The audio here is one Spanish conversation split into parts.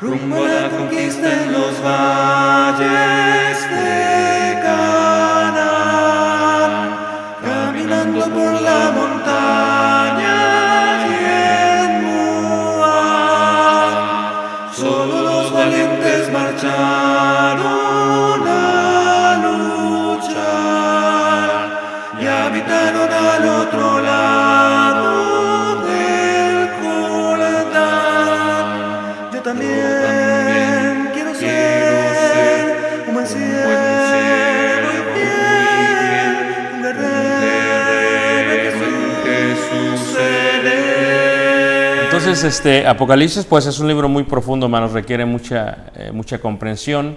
rumbo a la conquista en los valles de Canaán, caminando por la montaña y en Moab. Solo los valientes marcharon a luchar y habitaron al otro lado del Jordán. Yo también quiero ser un buen siervo y fiel, un guerrero en Jesús seré. Entonces, Apocalipsis, pues es un libro muy profundo, hermanos, requiere mucha comprensión,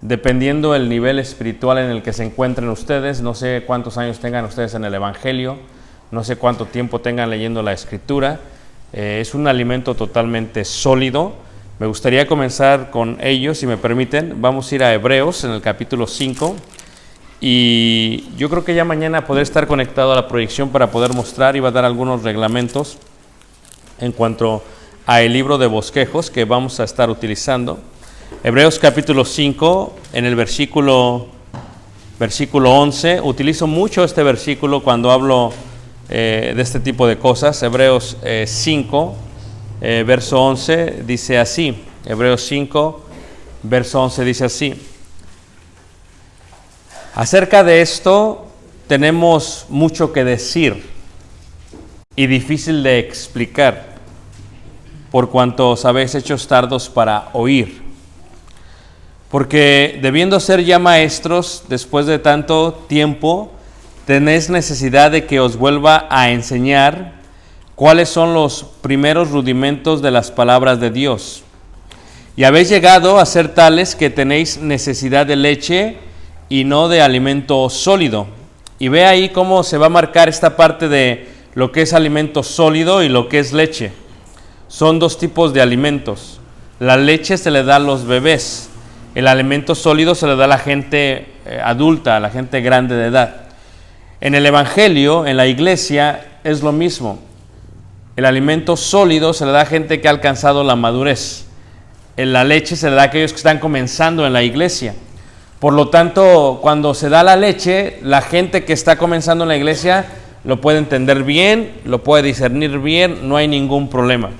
dependiendo del nivel espiritual en el que se encuentren ustedes. No sé cuántos años tengan ustedes en el Evangelio, no sé cuánto tiempo tengan leyendo la Escritura. Es un alimento totalmente sólido. Me gustaría comenzar con ellos, si me permiten. Vamos a ir a Hebreos en el capítulo 5, y yo creo que ya mañana poder estar conectado a la proyección para poder mostrar y va a dar algunos reglamentos en cuanto a el libro de bosquejos que vamos a estar utilizando. Hebreos capítulo 5, en el versículo 11, utilizo mucho este versículo cuando hablo de este tipo de cosas. Hebreos 5, verso 11, dice así. Hebreos 5, verso 11 dice así. Acerca de esto tenemos mucho que decir y difícil de explicar, por cuanto os habéis hecho tardos para oír. Porque debiendo ser ya maestros, después de tanto tiempo, tenéis necesidad de que os vuelva a enseñar cuáles son los primeros rudimentos de las palabras de Dios. Y habéis llegado a ser tales que tenéis necesidad de leche y no de alimento sólido. Y ve ahí cómo se va a marcar esta parte de lo que es alimento sólido y lo que es leche. Son dos tipos de alimentos. La leche se le da a los bebés. El alimento sólido se le da a la gente adulta, a la gente grande de edad. En el Evangelio, en la iglesia, es lo mismo. El alimento sólido se le da a gente que ha alcanzado la madurez. En la leche se le da a aquellos que están comenzando en la iglesia. Por lo tanto, cuando se da la leche, la gente que está comenzando en la iglesia lo puede entender bien, lo puede discernir bien, no hay ningún problema.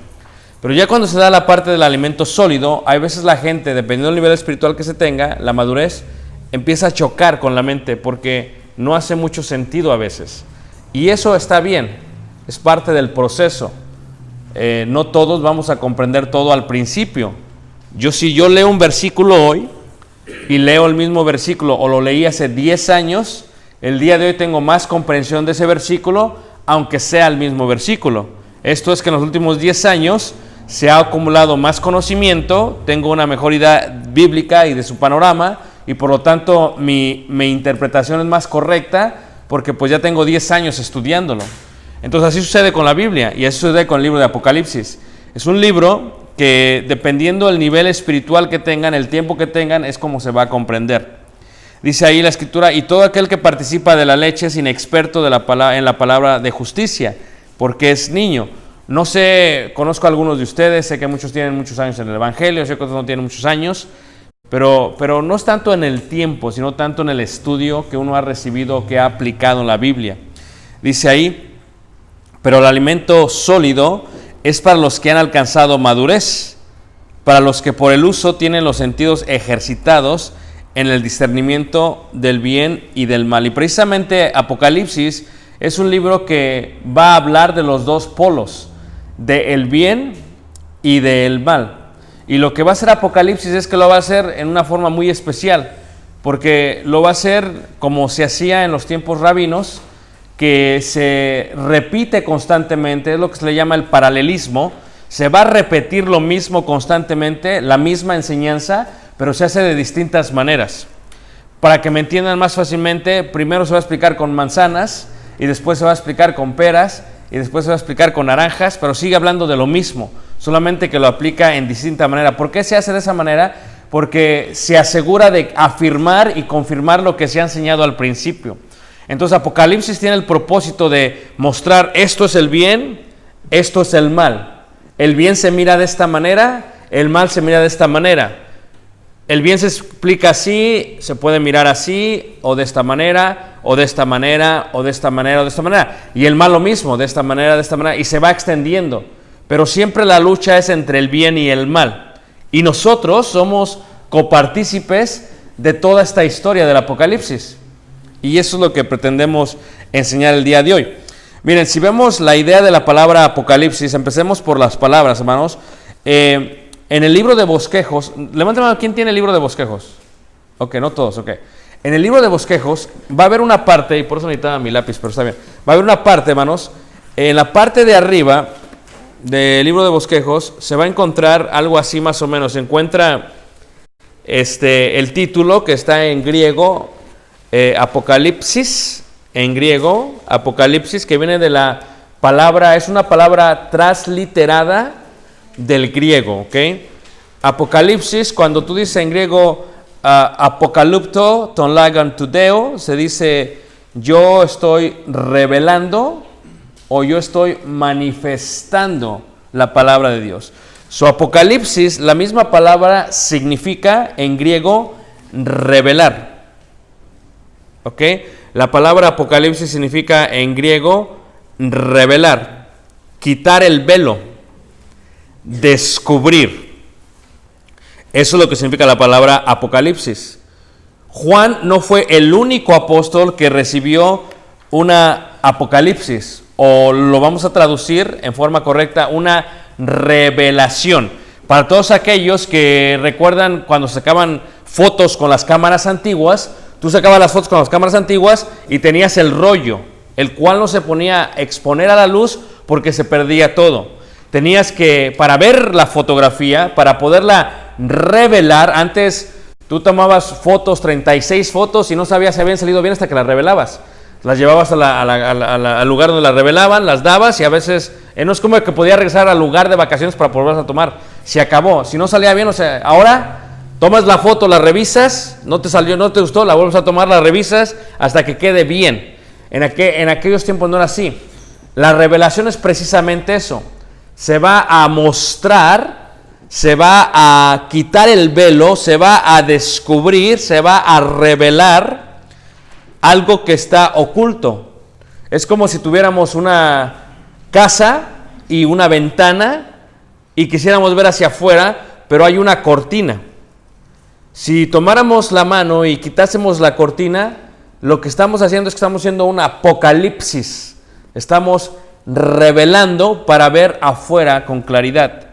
Pero ya cuando se da la parte del alimento sólido, hay veces la gente, dependiendo del nivel espiritual que se tenga, la madurez, empieza a chocar con la mente porque no hace mucho sentido a veces. Y eso está bien, es parte del proceso. No todos vamos a comprender todo al principio. Si yo leo un versículo hoy y leo el mismo versículo o lo leí hace 10 años, el día de hoy tengo más comprensión de ese versículo, aunque sea el mismo versículo. Esto es que en los últimos 10 años se ha acumulado más conocimiento, tengo una mejor idea bíblica y de su panorama, y por lo tanto mi interpretación es más correcta, porque pues ya tengo 10 años estudiándolo. Entonces así sucede con la Biblia, y así sucede con el libro de Apocalipsis. Es un libro que, dependiendo del nivel espiritual que tengan, el tiempo que tengan, es como se va a comprender. Dice ahí la Escritura: y todo aquel que participa de la leche es inexperto en la palabra de justicia, porque es niño. No sé, conozco a algunos de ustedes, sé que muchos tienen muchos años en el Evangelio, sé que otros no tienen muchos años, pero no es tanto en el tiempo, sino tanto en el estudio que uno ha recibido, que ha aplicado en la Biblia. Dice ahí: pero el alimento sólido es para los que han alcanzado madurez, para los que por el uso tienen los sentidos ejercitados en el discernimiento del bien y del mal. Y precisamente Apocalipsis es un libro que va a hablar de los dos polos, del bien y del mal. Y lo que va a hacer Apocalipsis es que lo va a hacer en una forma muy especial, porque lo va a hacer como se hacía en los tiempos rabinos, que se repite constantemente, es lo que se le llama el paralelismo. Se va a repetir lo mismo constantemente, la misma enseñanza, pero se hace de distintas maneras. Para que me entiendan más fácilmente, primero se va a explicar con manzanas, y después se va a explicar con peras, y después se va a explicar con naranjas, pero sigue hablando de lo mismo, solamente que lo aplica en distinta manera. ¿Por qué se hace de esa manera? Porque se asegura de afirmar y confirmar lo que se ha enseñado al principio. Entonces Apocalipsis tiene el propósito de mostrar: esto es el bien, esto es el mal. El bien se mira de esta manera, el mal se mira de esta manera. El bien se explica así, se puede mirar así, o de esta manera, o de esta manera, o de esta manera, o de esta manera. Y el mal lo mismo, de esta manera, y se va extendiendo. Pero siempre la lucha es entre el bien y el mal. Y nosotros somos copartícipes de toda esta historia del Apocalipsis. Y eso es lo que pretendemos enseñar el día de hoy. Miren, si vemos la idea de la palabra Apocalipsis, empecemos por las palabras, hermanos. En el libro de bosquejos, levanten la mano, ¿quién tiene el libro de bosquejos? Ok, no todos, ok. En el libro de bosquejos va a haber una parte, y por eso necesitaba mi lápiz, pero está bien. Va a haber una parte, hermanos, en la parte de arriba del libro de bosquejos se va a encontrar algo así más o menos. Se encuentra el título que está en griego, Apocalipsis, en griego, Apocalipsis, que viene de la palabra, es una palabra transliterada del griego, ¿ok? Apocalipsis, cuando tú dices en griego apokalupto ton lagan tudeo, se dice yo estoy revelando o yo estoy manifestando la palabra de Dios. Su Apocalipsis, la misma palabra significa en griego revelar, ¿ok? La palabra Apocalipsis significa en griego revelar, quitar el velo, descubrir. Eso es lo que significa la palabra Apocalipsis. Juan no fue el único apóstol que recibió una Apocalipsis, o lo vamos a traducir en forma correcta, una revelación. Para todos aquellos que recuerdan cuando sacaban fotos con las cámaras antiguas, tú sacabas las fotos con las cámaras antiguas y tenías el rollo, el cual no se ponía a exponer a la luz porque se perdía todo. Tenías que, para ver la fotografía, para poderla revelar, antes tú tomabas fotos, 36 fotos, y no sabías si habían salido bien hasta que las revelabas. Las llevabas al lugar donde las revelaban, las dabas, y a veces, no es como que podía regresar al lugar de vacaciones para volverlas a tomar. Se acabó, si no salía bien, o sea, ahora tomas la foto, la revisas, no te salió, no te gustó, la vuelves a tomar, la revisas hasta que quede bien. En aquellos tiempos no era así. La revelación es precisamente eso. Se va a mostrar, se va a quitar el velo, se va a descubrir, se va a revelar algo que está oculto. Es como si tuviéramos una casa y una ventana y quisiéramos ver hacia afuera, pero hay una cortina. Si tomáramos la mano y quitásemos la cortina, lo que estamos haciendo es que estamos haciendo un apocalipsis. Estamos revelando para ver afuera con claridad.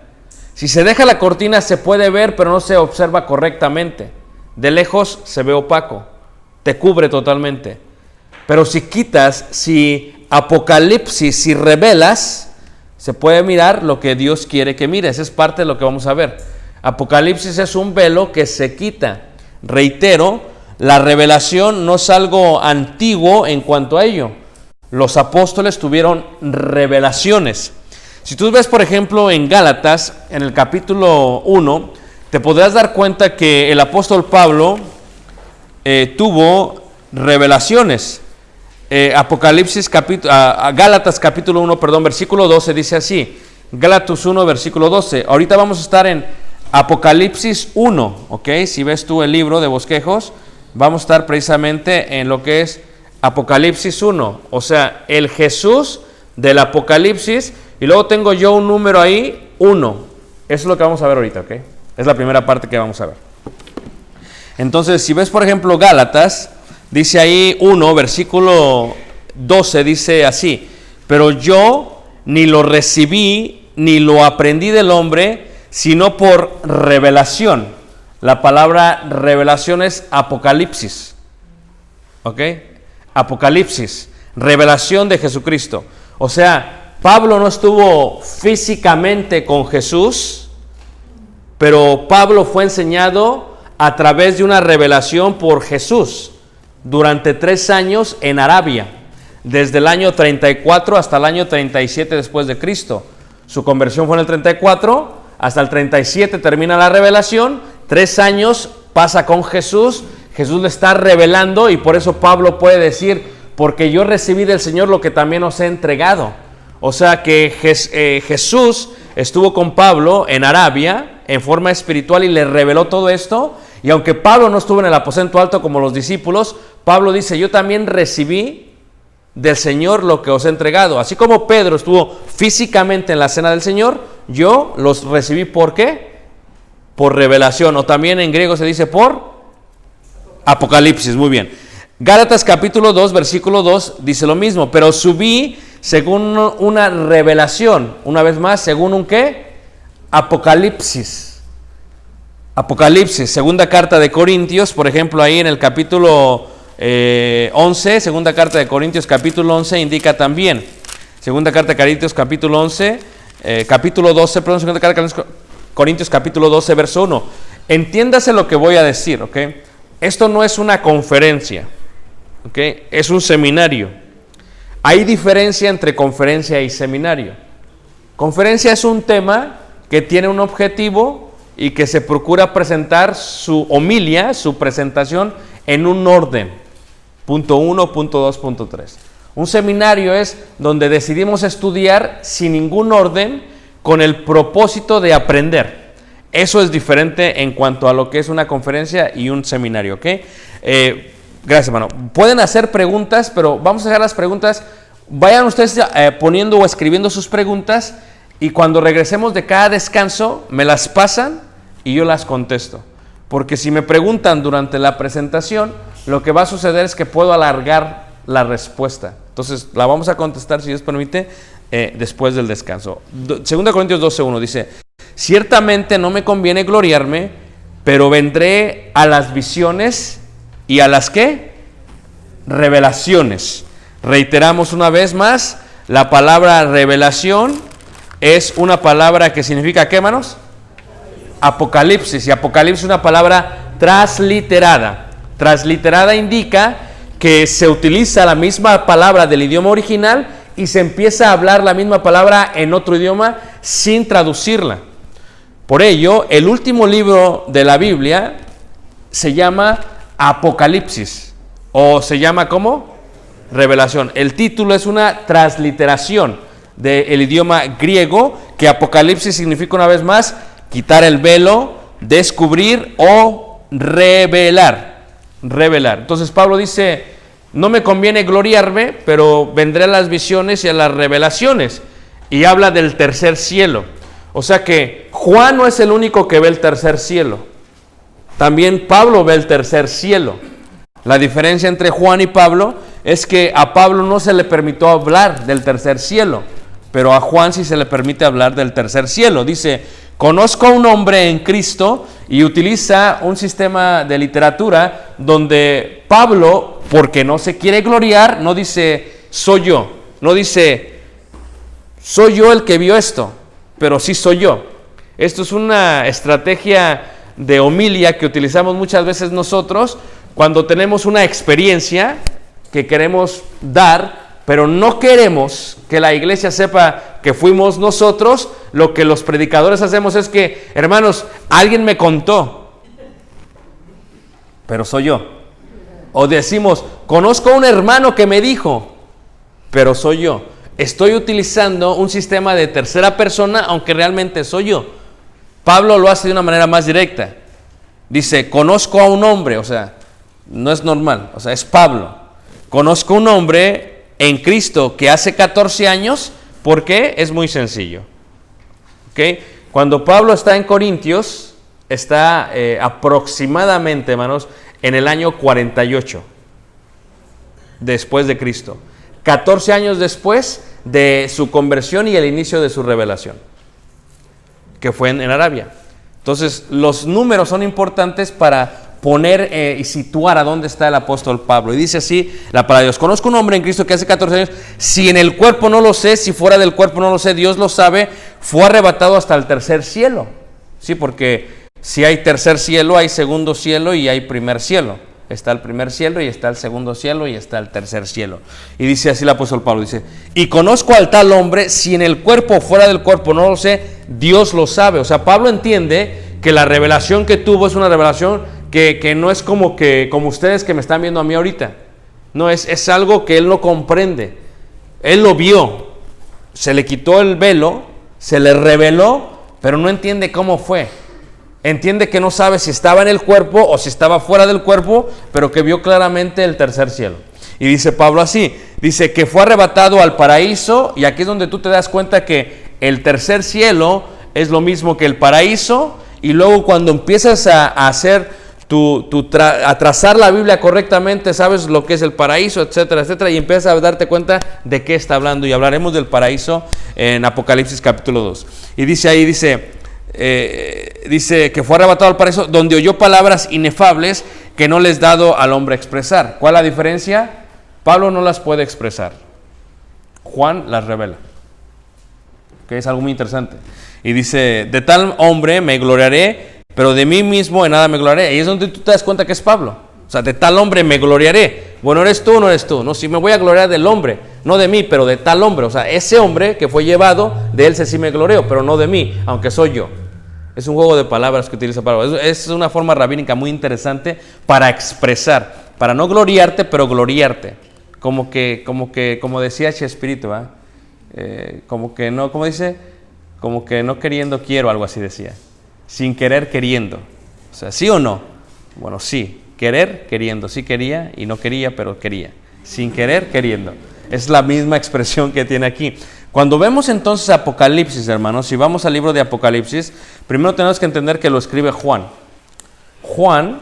Si se deja la cortina se puede ver, pero no se observa correctamente. De lejos se ve opaco, te cubre totalmente. Pero si quitas, si apocalipsis, si revelas, se puede mirar lo que Dios quiere que mires. Es parte de lo que vamos a ver. Apocalipsis es un velo que se quita. Reitero, la revelación no es algo antiguo en cuanto a ello. Los apóstoles tuvieron revelaciones. Si tú ves, por ejemplo, en Gálatas, en el capítulo 1, te podrás dar cuenta que el apóstol Pablo tuvo revelaciones. Gálatas capítulo 1, versículo 12 dice así. Gálatas 1, versículo 12. Ahorita vamos a estar en Apocalipsis 1, ¿ok? Si ves tú el libro de bosquejos, vamos a estar precisamente en lo que es Apocalipsis 1, o sea, el Jesús del Apocalipsis, y luego tengo yo un número ahí, 1. Eso es lo que vamos a ver ahorita, ¿ok? Es la primera parte que vamos a ver. Entonces, si ves, por ejemplo, Gálatas, dice ahí 1, versículo 12, dice así: pero yo ni lo recibí, ni lo aprendí del hombre, sino por revelación. La palabra revelación es apocalipsis, ¿ok? Apocalipsis, revelación de Jesucristo. O sea, Pablo no estuvo físicamente con Jesús, pero Pablo fue enseñado a través de una revelación por Jesús durante 3 años en Arabia, desde el año 34 hasta el año 37 después de Cristo. Su conversión fue en el 34, hasta el 37 termina la revelación, 3 años pasa con Jesús. Jesús le está revelando, y por eso Pablo puede decir: porque yo recibí del Señor lo que también os he entregado. O sea que Jesús estuvo con Pablo en Arabia, en forma espiritual y le reveló todo esto. Y aunque Pablo no estuvo en el aposento alto como los discípulos, Pablo dice, yo también recibí del Señor lo que os he entregado. Así como Pedro estuvo físicamente en la cena del Señor, yo los recibí, ¿por qué? Por revelación, o también en griego se dice por Apocalipsis. Muy bien. Gálatas capítulo 2, versículo 2 dice lo mismo, pero subí según una revelación, una vez más, según un ¿qué? Apocalipsis. Apocalipsis, segunda carta de Corintios, por ejemplo, ahí en el capítulo 11, segunda carta de Corintios capítulo 11 indica también, segunda carta de Corintios capítulo 11, capítulo 12, perdón, segunda carta de Corintios capítulo 12, verso 1. Entiéndase lo que voy a decir, ¿ok? Esto no es una conferencia, ¿ok? Es un seminario. Hay diferencia entre conferencia y seminario. Conferencia es un tema que tiene un objetivo y que se procura presentar su homilia, su presentación en un orden. Punto 1, punto 2, punto 3. Un seminario es donde decidimos estudiar sin ningún orden con el propósito de aprender. Eso es diferente en cuanto a lo que es una conferencia y un seminario, ¿ok? Gracias, hermano. Pueden hacer preguntas, pero vamos a dejar las preguntas. Vayan ustedes poniendo o escribiendo sus preguntas y cuando regresemos de cada descanso me las pasan y yo las contesto. Porque si me preguntan durante la presentación, lo que va a suceder es que puedo alargar la respuesta. Entonces la vamos a contestar, si Dios permite, después del descanso. 2 Corintios 12:1 dice, ciertamente no me conviene gloriarme, pero vendré a las visiones y a las ¿qué? Revelaciones. Reiteramos una vez más, la palabra revelación es una palabra que significa ¿qué, hermanos? Apocalipsis. Y Apocalipsis es una palabra transliterada. Transliterada indica que se utiliza la misma palabra del idioma original y se empieza a hablar la misma palabra en otro idioma sin traducirla. Por ello, el último libro de la Biblia se llama Apocalipsis, o se llama ¿cómo? Revelación. El título es una transliteración del idioma griego, que Apocalipsis significa una vez más quitar el velo, descubrir o revelar. Revelar. Entonces Pablo dice, no me conviene gloriarme, pero vendré a las visiones y a las revelaciones. Y habla del tercer cielo. O sea que Juan no es el único que ve el tercer cielo. También Pablo ve el tercer cielo. La diferencia entre Juan y Pablo es que a Pablo no se le permitió hablar del tercer cielo, pero a Juan sí se le permite hablar del tercer cielo. Dice, conozco a un hombre en Cristo, y utiliza un sistema de literatura donde Pablo, porque no se quiere gloriar, no dice soy yo, no dice soy yo el que vio esto, pero sí soy yo. Esto es una estrategia de homilia que utilizamos muchas veces nosotros cuando tenemos una experiencia que queremos dar, pero no queremos que la iglesia sepa que fuimos nosotros. Lo que los predicadores hacemos es que, hermanos, alguien me contó, pero soy yo. O decimos, conozco a un hermano que me dijo, pero soy yo. Estoy utilizando un sistema de tercera persona, aunque realmente soy yo. Pablo lo hace de una manera más directa. Dice, conozco a un hombre, o sea, no es normal, o sea, es Pablo. Conozco un hombre en Cristo que hace 14 años, ¿por qué? Es muy sencillo. ¿Okay? Cuando Pablo está en Corintios, está aproximadamente, hermanos, en el año 48 después de Cristo. 14 años después de su conversión y el inicio de su revelación, que fue en Arabia. Entonces, los números son importantes para poner y situar a dónde está el apóstol Pablo. Y dice así la palabra de Dios: conozco un hombre en Cristo que hace 14 años, si en el cuerpo no lo sé, si fuera del cuerpo no lo sé, Dios lo sabe, fue arrebatado hasta el tercer cielo. Sí, porque si hay tercer cielo, hay segundo cielo y hay primer cielo. Está el primer cielo y está el segundo cielo y está el tercer cielo. Y dice así el apóstol Pablo, dice, y conozco al tal hombre, si en el cuerpo o fuera del cuerpo no lo sé, Dios lo sabe. O sea, Pablo entiende que la revelación que tuvo es una revelación que no es como ustedes que me están viendo a mí ahorita. No, es algo que él no comprende. Él lo vio, se le quitó el velo, se le reveló, pero no entiende cómo fue. Entiende que no sabe si estaba en el cuerpo o si estaba fuera del cuerpo, pero que vio claramente el tercer cielo. Y dice Pablo así, dice que fue arrebatado al paraíso, y aquí es donde tú te das cuenta que el tercer cielo es lo mismo que el paraíso, y luego cuando empiezas a hacer a trazar la Biblia correctamente, sabes lo que es el paraíso, etcétera, etcétera, y empiezas a darte cuenta de qué está hablando, y hablaremos del paraíso en Apocalipsis capítulo 2. Y dice ahí, dice que fue arrebatado al paraíso, donde oyó palabras inefables que no les dado al hombre expresar. ¿Cuál es la diferencia? Pablo no las puede expresar, Juan las revela, que es algo muy interesante. Y dice, de tal hombre me gloriaré, pero de mí mismo en nada me gloriaré. Y es donde tú te das cuenta que es Pablo. O sea, de tal hombre me gloriaré. Bueno, ¿eres tú o no eres tú? No, si me voy a gloriar del hombre, no de mí, pero de tal hombre. O sea, ese hombre que fue llevado, de él sí me gloreo, pero no de mí, aunque soy yo. Es un juego de palabras que utiliza Pablo. Es una forma rabínica muy interesante para expresar, para no gloriarte, pero gloriarte. Como decía Chespirito, como que no, ¿cómo dice? Como que no queriendo quiero, algo así decía. Sin querer queriendo. O sea, ¿sí o no? Bueno, sí. Querer queriendo. Sí quería y no quería, pero quería. Sin querer queriendo. Es la misma expresión que tiene aquí. Cuando vemos entonces Apocalipsis, hermanos, si vamos al libro de Apocalipsis, primero tenemos que entender que lo escribe Juan. Juan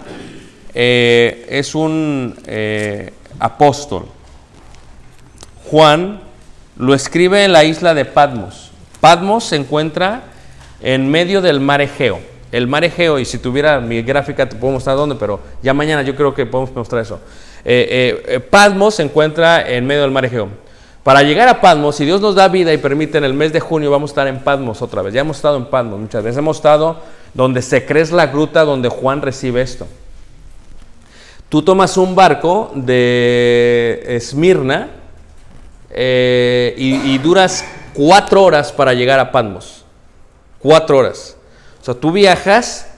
es un apóstol. Juan lo escribe en la isla de Patmos. Patmos se encuentra en medio del mar Egeo. El mar Egeo, y si tuviera mi gráfica te puedo mostrar dónde, pero ya mañana yo creo que podemos mostrar eso. Patmos se encuentra en medio del mar Egeo. Para llegar a Patmos, si Dios nos da vida y permite, en el mes de junio vamos a estar en Patmos otra vez. Ya hemos estado en Patmos muchas veces. Hemos estado donde se cree es la gruta donde Juan recibe esto. Tú tomas un barco de Esmirna y duras 4 horas para llegar a Patmos. 4 horas. O sea, tú viajas,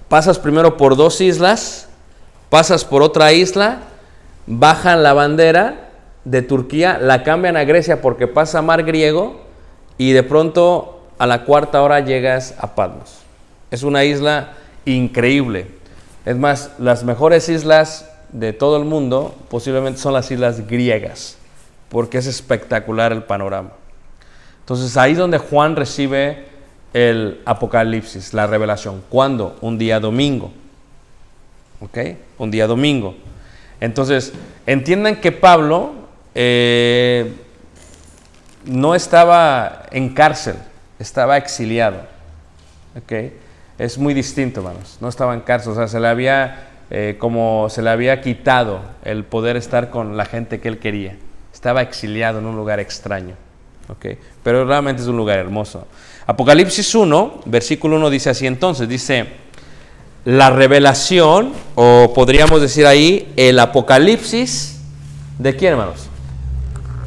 pasas primero por 2 islas, pasas por otra isla, bajan la bandera de Turquía, la cambian a Grecia porque pasa mar griego, y de pronto a la 4ª hora llegas a Patmos. Es una isla increíble. Es más, las mejores islas de todo el mundo posiblemente son las islas griegas, porque es espectacular el panorama. Entonces ahí es donde Juan recibe el Apocalipsis, la revelación. ¿Cuándo? Un día domingo. ¿Ok? Un día domingo. Entonces, entiendan que Pablo no estaba en cárcel, estaba exiliado. ¿Ok? Es muy distinto, hermanos. No estaba en cárcel, o sea, se le había quitado el poder estar con la gente que él quería. Estaba exiliado en un lugar extraño. ¿Ok? Pero realmente es un lugar hermoso. Apocalipsis 1, versículo 1 dice así entonces, dice, la revelación, o podríamos decir ahí, el Apocalipsis, ¿de quién, hermanos?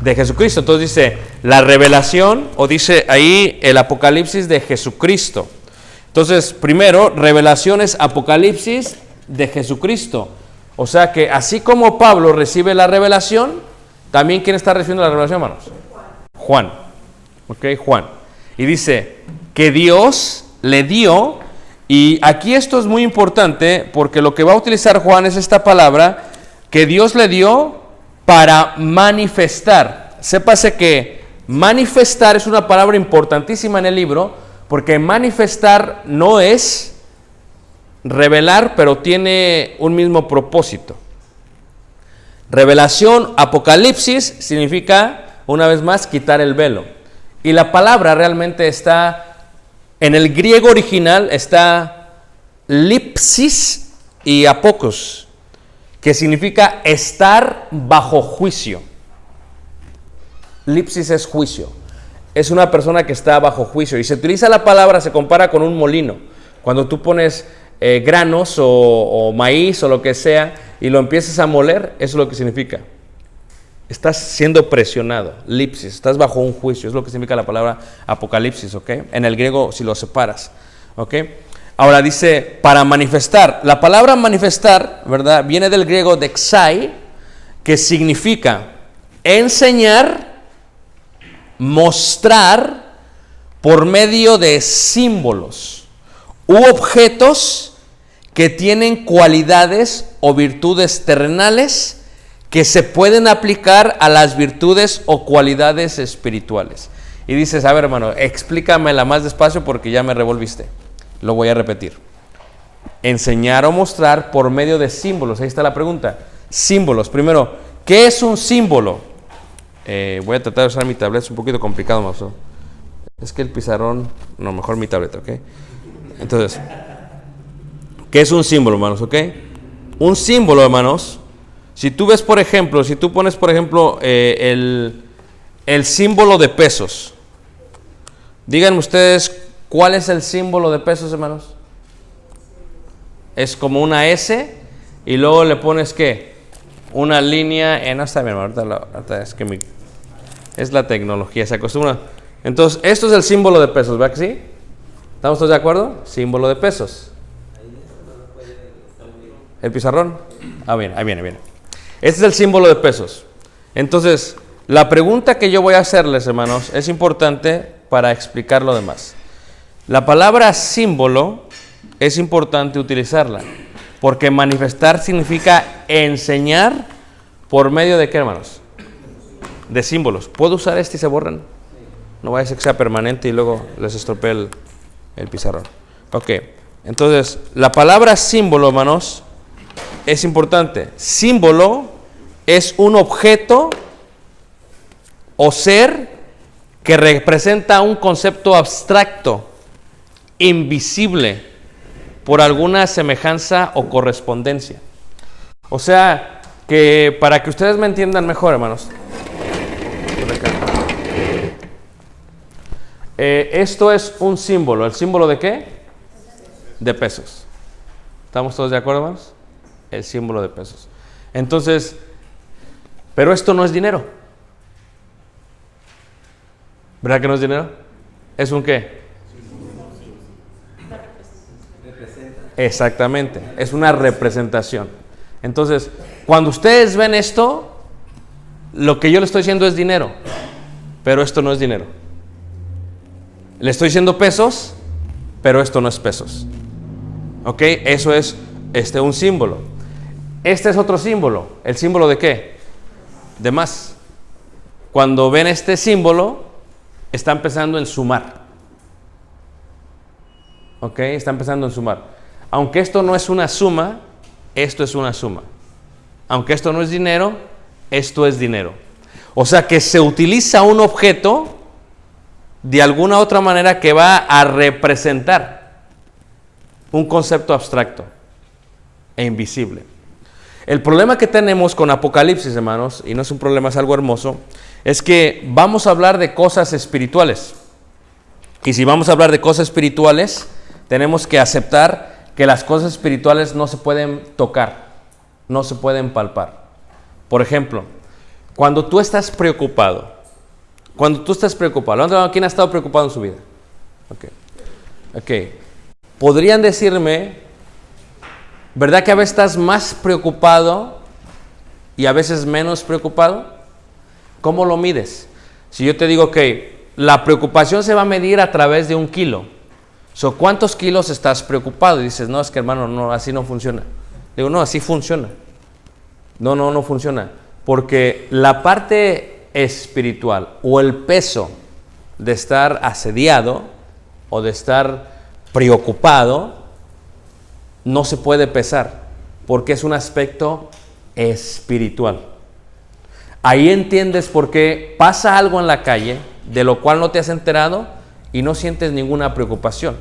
De Jesucristo. Entonces dice, la revelación, o dice ahí, el Apocalipsis de Jesucristo. Entonces, primero, revelación es Apocalipsis de Jesucristo. O sea que así como Pablo recibe la revelación, también ¿quién está recibiendo la revelación, hermanos? Juan. ¿Ok? Juan. Y dice que Dios le dio, y aquí esto es muy importante porque lo que va a utilizar Juan es esta palabra, que Dios le dio para manifestar. Sépase que manifestar es una palabra importantísima en el libro, porque manifestar no es revelar, pero tiene un mismo propósito. Revelación, Apocalipsis, significa, una vez más, quitar el velo. Y la palabra realmente está, en el griego original, está lipsis y apokos, que significa estar bajo juicio. Lipsis es juicio. Es una persona que está bajo juicio. Y se utiliza la palabra, se compara con un molino. Cuando tú pones granos o maíz o lo que sea y lo empiezas a moler, eso es lo que significa. Estás siendo presionado, lipsis, estás bajo un juicio, es lo que significa la palabra Apocalipsis, ¿ok? En el griego si lo separas, ¿ok? Ahora dice, para manifestar, la palabra manifestar, ¿verdad? Viene del griego dexai, que significa enseñar, mostrar por medio de símbolos u objetos que tienen cualidades o virtudes terrenales que se pueden aplicar a las virtudes o cualidades espirituales. Y dices, a ver, hermano, explícamela más despacio porque ya me revolviste. Lo voy a repetir. Enseñar o mostrar por medio de símbolos. Ahí está la pregunta. Símbolos. Primero, ¿qué es un símbolo? Voy a tratar de usar mi tableta. Es un poquito complicado, maestro. Es que el pizarrón... No, mejor mi tableta, ¿ok? Entonces, ¿qué es un símbolo, hermanos? ¿Ok? Un símbolo, hermanos. Si tú ves, por ejemplo, si tú pones, por ejemplo, el símbolo de pesos. Díganme ustedes, ¿cuál es el símbolo de pesos, hermanos? Es como una S y luego le pones, ¿qué? Una línea. No está bien, ahorita es que es la tecnología, se acostumbra. Entonces, esto es el símbolo de pesos, ¿verdad que sí? ¿Estamos todos de acuerdo? Símbolo de pesos. ¿El pizarrón? Bien, ahí viene. Este es el símbolo de pesos. Entonces, la pregunta que yo voy a hacerles, hermanos, es importante para explicar lo demás. La palabra símbolo es importante utilizarla, porque manifestar significa enseñar por medio de ¿qué, hermanos? De símbolos. ¿Puedo usar este y se borran? No vaya a ser que sea permanente y luego les estropee el pizarrón. Ok, entonces la palabra símbolo, hermanos, es importante. Símbolo es un objeto o ser que representa un concepto abstracto, invisible, por alguna semejanza o correspondencia. O sea, que para que ustedes me entiendan mejor, hermanos, esto es un símbolo. ¿El símbolo de qué? De pesos. ¿Estamos todos de acuerdo, hermanos? El símbolo de pesos. Entonces, pero esto no es dinero. ¿Verdad que no es dinero? ¿Es un qué? Exactamente, es una representación. Entonces, cuando ustedes ven esto, lo que yo le estoy diciendo es dinero, pero esto no es dinero. Le estoy diciendo pesos, pero esto no es pesos. ¿Ok? Eso es un símbolo. Este es otro símbolo. ¿El símbolo de qué? De más. Cuando ven este símbolo, está empezando en sumar. ¿Ok? Está empezando en sumar. Aunque esto no es una suma, esto es una suma. Aunque esto no es dinero, esto es dinero. O sea que se utiliza un objeto de alguna otra manera que va a representar un concepto abstracto e invisible. El problema que tenemos con Apocalipsis, hermanos, y no es un problema, es algo hermoso, es que vamos a hablar de cosas espirituales. Y si vamos a hablar de cosas espirituales, tenemos que aceptar que las cosas espirituales no se pueden tocar, no se pueden palpar. Por ejemplo, cuando tú estás preocupado, ¿quién ha estado preocupado en su vida? Ok. ¿Podrían decirme, verdad que a veces estás más preocupado y a veces menos preocupado? ¿Cómo lo mides? Si yo te digo que la preocupación se va a medir a través de 1 kilo. ¿Cuántos kilos estás preocupado? Y dices, no, es que hermano, no, así no funciona. Digo, no, así funciona. No funciona. Porque la parte espiritual o el peso de estar asediado o de estar preocupado no se puede pesar, porque es un aspecto espiritual. Ahí entiendes por qué pasa algo en la calle de lo cual no te has enterado y no sientes ninguna preocupación.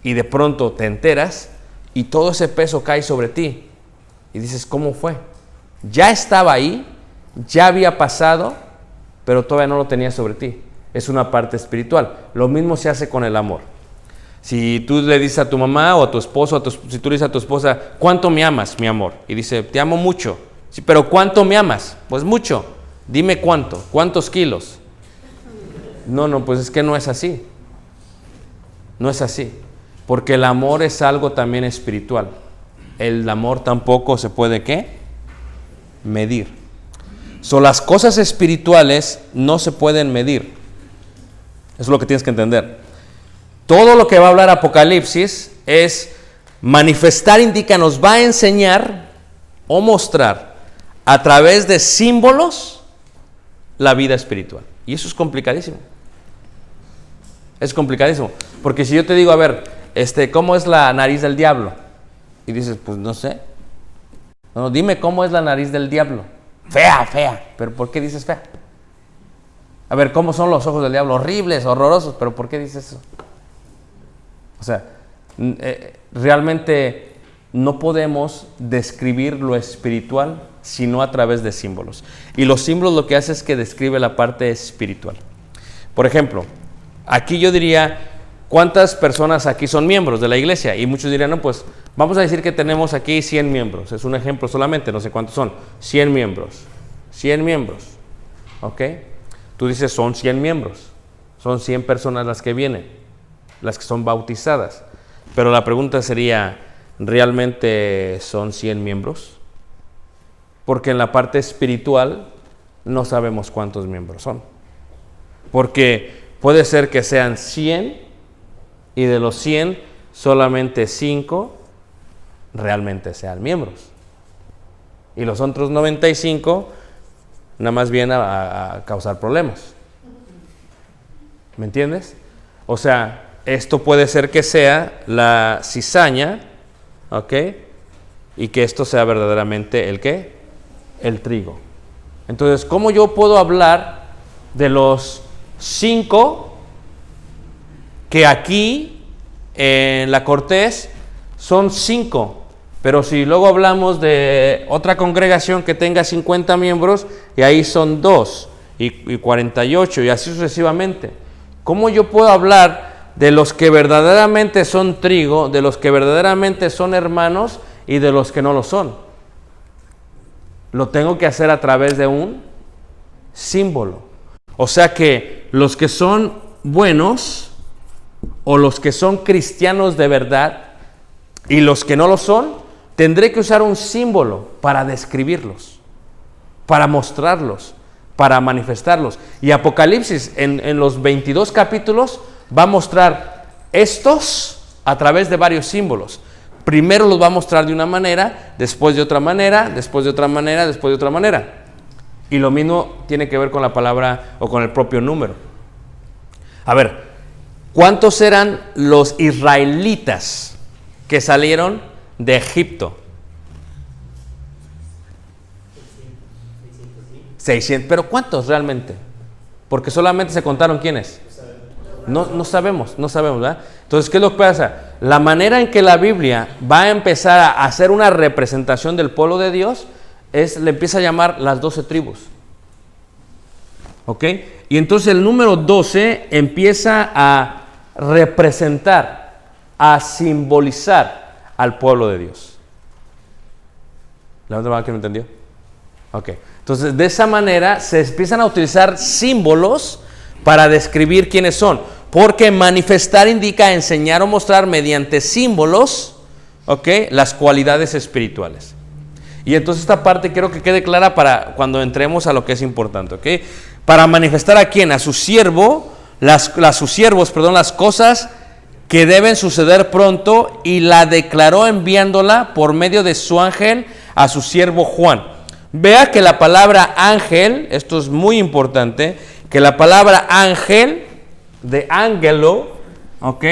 Y de pronto te enteras y todo ese peso cae sobre ti. Y dices, ¿cómo fue? Ya estaba ahí, ya había pasado, pero todavía no lo tenías sobre ti. Es una parte espiritual. Lo mismo se hace con el amor. Si tú le dices a tu mamá o a tu esposo, si tú le dices a tu esposa, ¿cuánto me amas, mi amor? Y dice, te amo mucho. Sí, pero ¿cuánto me amas? Pues mucho. Dime cuánto, ¿cuántos kilos? No, pues es que no es así. No es así. Porque el amor es algo también espiritual. El amor tampoco se puede, ¿qué? Medir. Las cosas espirituales no se pueden medir. Eso es lo que tienes que entender. todo lo que va a hablar Apocalipsis es manifestar, indica, nos va a enseñar o mostrar a través de símbolos la vida espiritual. Y eso es complicadísimo. Es complicadísimo. Porque si yo te digo, a ver, ¿cómo es la nariz del diablo? Y dices, pues no sé. No, dime cómo es la nariz del diablo. Fea, fea. ¿Pero por qué dices fea? A ver, ¿cómo son los ojos del diablo? Horribles, horrorosos. ¿Pero por qué dices eso? O sea, realmente no podemos describir lo espiritual sino a través de símbolos. Y los símbolos lo que hace es que describe la parte espiritual. Por ejemplo, aquí yo diría, ¿cuántas personas aquí son miembros de la iglesia? Y muchos dirían, no, pues vamos a decir que tenemos aquí 100 miembros. Es un ejemplo solamente, no sé cuántos son. 100 miembros. 100 miembros. ¿Ok? Tú dices, son 100 miembros. Son 100 personas las que vienen, las que son bautizadas. Pero la pregunta sería, ¿realmente son 100 miembros? Porque en la parte espiritual no sabemos cuántos miembros son. Porque puede ser que sean 100 y de los 100 solamente 5 realmente sean miembros. Y los otros 95 nada más vienen a causar problemas. ¿Me entiendes? O sea, esto puede ser que sea la cizaña, ¿ok? Y que esto sea verdaderamente ¿el qué? El trigo. Entonces, ¿cómo yo puedo hablar de los 5 que aquí en la Cortés son 5? Pero si luego hablamos de otra congregación que tenga 50 miembros y ahí son 2 y 48 y así sucesivamente. ¿Cómo yo puedo hablar de los que verdaderamente son trigo, de los que verdaderamente son hermanos y de los que no lo son? Lo tengo que hacer a través de un símbolo. O sea que los que son buenos o los que son cristianos de verdad y los que no lo son, tendré que usar un símbolo para describirlos, para mostrarlos, para manifestarlos. Y Apocalipsis en los 22 capítulos va a mostrar estos a través de varios símbolos. Primero los va a mostrar de una manera, después de otra manera, después de otra manera, después de otra manera. Y lo mismo tiene que ver con la palabra o con el propio número. A ver, ¿cuántos eran los israelitas que salieron de Egipto? 600. ¿Pero cuántos realmente? Porque solamente se contaron quiénes. No sabemos, ¿verdad? Entonces, ¿qué es lo que pasa? La manera en que la Biblia va a empezar a hacer una representación del pueblo de Dios le empieza a llamar las 12 tribus. ¿Ok? Y entonces el número 12 empieza a representar, a simbolizar al pueblo de Dios. ¿La otra mano que no entendió? Ok. Entonces, de esa manera se empiezan a utilizar símbolos para describir quiénes son. Porque manifestar indica enseñar o mostrar mediante símbolos, ¿ok?, las cualidades espirituales. Y entonces esta parte quiero que quede clara para cuando entremos a lo que es importante, ¿ok? Para manifestar a quién, a su siervo, sus siervos, las cosas que deben suceder pronto, y la declaró enviándola por medio de su ángel a su siervo Juan. Vea que la palabra ángel, esto es muy importante, que la palabra ángel, de ángelo, ¿ok?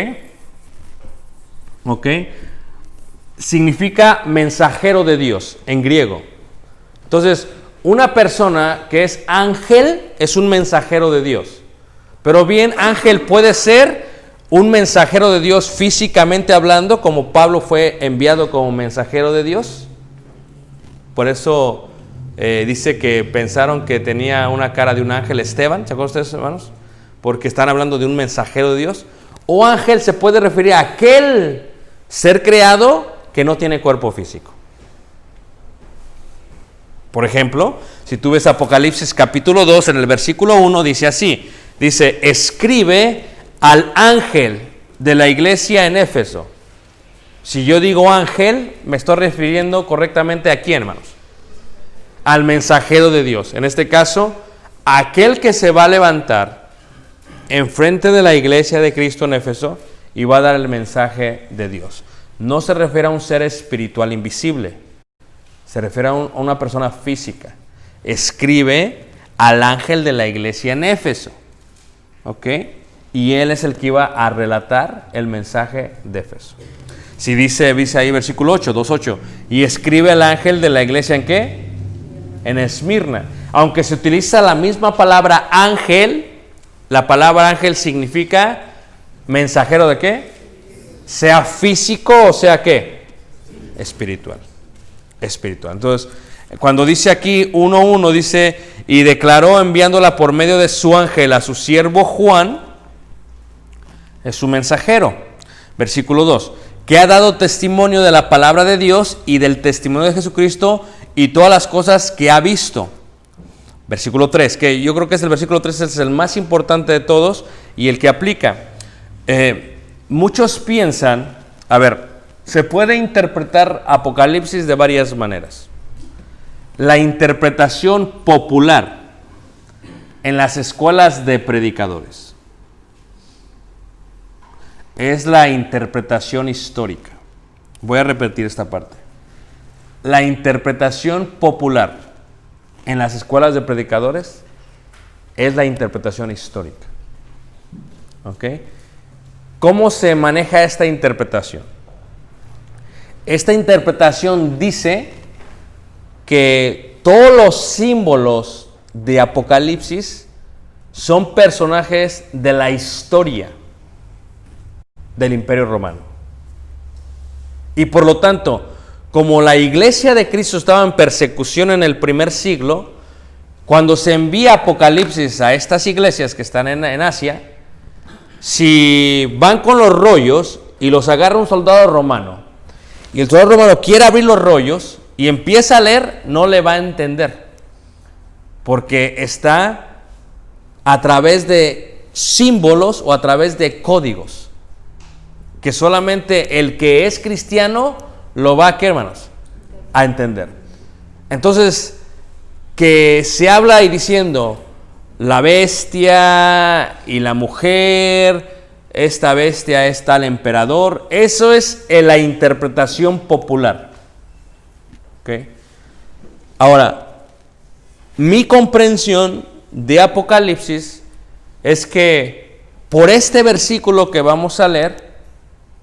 Significa mensajero de Dios en griego. Entonces, una persona que es ángel es un mensajero de Dios. Pero bien, ángel puede ser un mensajero de Dios físicamente hablando, como Pablo fue enviado como mensajero de Dios. Por eso dice que pensaron que tenía una cara de un ángel Esteban. ¿Se acuerdan ustedes, hermanos? Porque están hablando de un mensajero de Dios. O ángel se puede referir a aquel ser creado que no tiene cuerpo físico. Por ejemplo, si tú ves Apocalipsis capítulo 2, en el versículo 1 dice así, dice, escribe al ángel de la iglesia en Éfeso. Si yo digo ángel, me estoy refiriendo correctamente a quién, hermanos. Al mensajero de Dios. En este caso, aquel que se va a levantar enfrente de la iglesia de Cristo en Éfeso y va a dar el mensaje de Dios. No se refiere a un ser espiritual invisible, se refiere a una persona física. Escribe al ángel de la iglesia en Éfeso, ¿ok? Y él es el que iba a relatar el mensaje de Éfeso. Si dice ahí versículo 8, 2:8, y escribe al ángel de la iglesia ¿en qué? En Esmirna. Aunque se utiliza la misma palabra ángel, la palabra ángel significa mensajero ¿de qué? Sea físico o sea ¿qué? Espiritual. Espiritual. Entonces, cuando dice aquí 1:1, dice, y declaró enviándola por medio de su ángel a su siervo Juan, es su mensajero. Versículo 2, que ha dado testimonio de la palabra de Dios y del testimonio de Jesucristo y todas las cosas que ha visto. Versículo 3, que yo creo que es el versículo 3, es el más importante de todos y el que aplica. Muchos piensan, se puede interpretar Apocalipsis de varias maneras. La interpretación popular en las escuelas de predicadores es la interpretación histórica. Voy a repetir esta parte. La interpretación popular en las escuelas de predicadores es la interpretación histórica. ¿Ok? ¿Cómo se maneja esta interpretación? Esta interpretación dice que todos los símbolos de Apocalipsis son personajes de la historia del Imperio Romano. Y por lo tanto, como la iglesia de Cristo estaba en persecución en el primer siglo, cuando se envía Apocalipsis a estas iglesias que están en Asia, si van con los rollos y los agarra un soldado romano, y el soldado romano quiere abrir los rollos y empieza a leer, no le va a entender, porque está a través de símbolos o a través de códigos, que solamente el que es cristiano lo va a, ¿qué, hermanos? A entender. Entonces, que se habla y diciendo, la bestia y la mujer, esta bestia es tal emperador, eso es la interpretación popular. ¿Okay? Ahora, mi comprensión de Apocalipsis es que por este versículo que vamos a leer,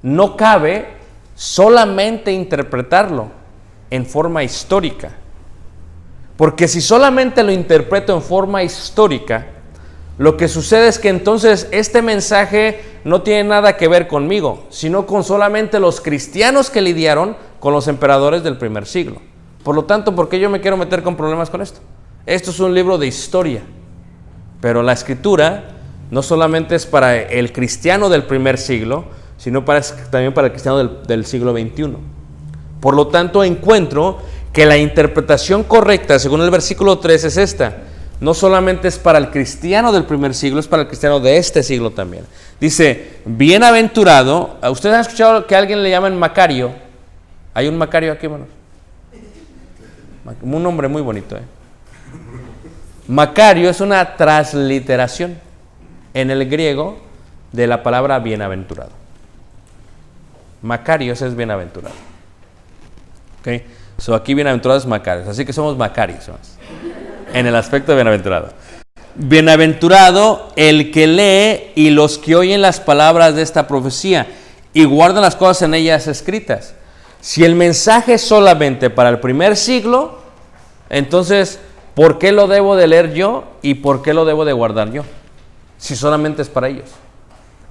no cabe solamente interpretarlo en forma histórica. Porque si solamente lo interpreto en forma histórica, lo que sucede es que entonces este mensaje no tiene nada que ver conmigo, sino con solamente los cristianos que lidiaron con los emperadores del primer siglo. Por lo tanto, ¿por qué yo me quiero meter con problemas con esto? Esto es un libro de historia, pero la escritura no solamente es para el cristiano del primer siglo, sino también para el cristiano del siglo XXI. Por lo tanto, encuentro que la interpretación correcta, según el versículo 3, es esta. No solamente es para el cristiano del primer siglo, es para el cristiano de este siglo también. Dice, bienaventurado. ¿Ustedes han escuchado que a alguien le llaman Macario? ¿Hay un Macario aquí, hermanos? Un nombre muy bonito, Macario es una transliteración en el griego de la palabra bienaventurado. Macarios es bienaventurado. ¿Ok? Aquí bienaventurado es Macarios. Así que somos Macarios, en el aspecto de bienaventurado. Bienaventurado el que lee y los que oyen las palabras de esta profecía y guardan las cosas en ellas escritas. Si el mensaje es solamente para el primer siglo, entonces, ¿por qué lo debo de leer yo y por qué lo debo de guardar yo? Si solamente es para ellos.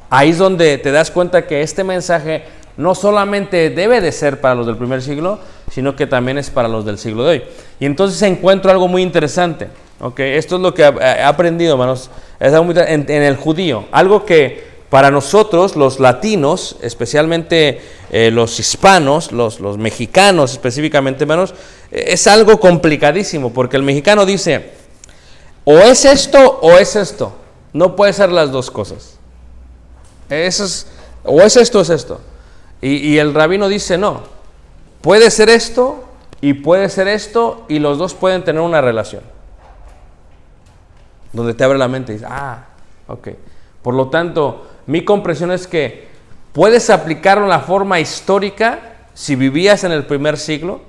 Ahí es donde te das cuenta que este mensaje no solamente debe de ser para los del primer siglo, sino que también es para los del siglo de hoy. Y entonces encuentro algo muy interesante. ¿Okay? Esto es lo que he aprendido, hermanos, es algo muy en el judío. Algo que para nosotros, los latinos, especialmente los hispanos, los mexicanos específicamente, hermanos, es algo complicadísimo, porque el mexicano dice, o es esto o es esto. No puede ser las dos cosas. O es esto o es esto. Y el rabino dice, no, puede ser esto y puede ser esto, y los dos pueden tener una relación. Donde te abre la mente y dices, ok. Por lo tanto, mi comprensión es que puedes aplicarlo en la forma histórica si vivías en el primer siglo,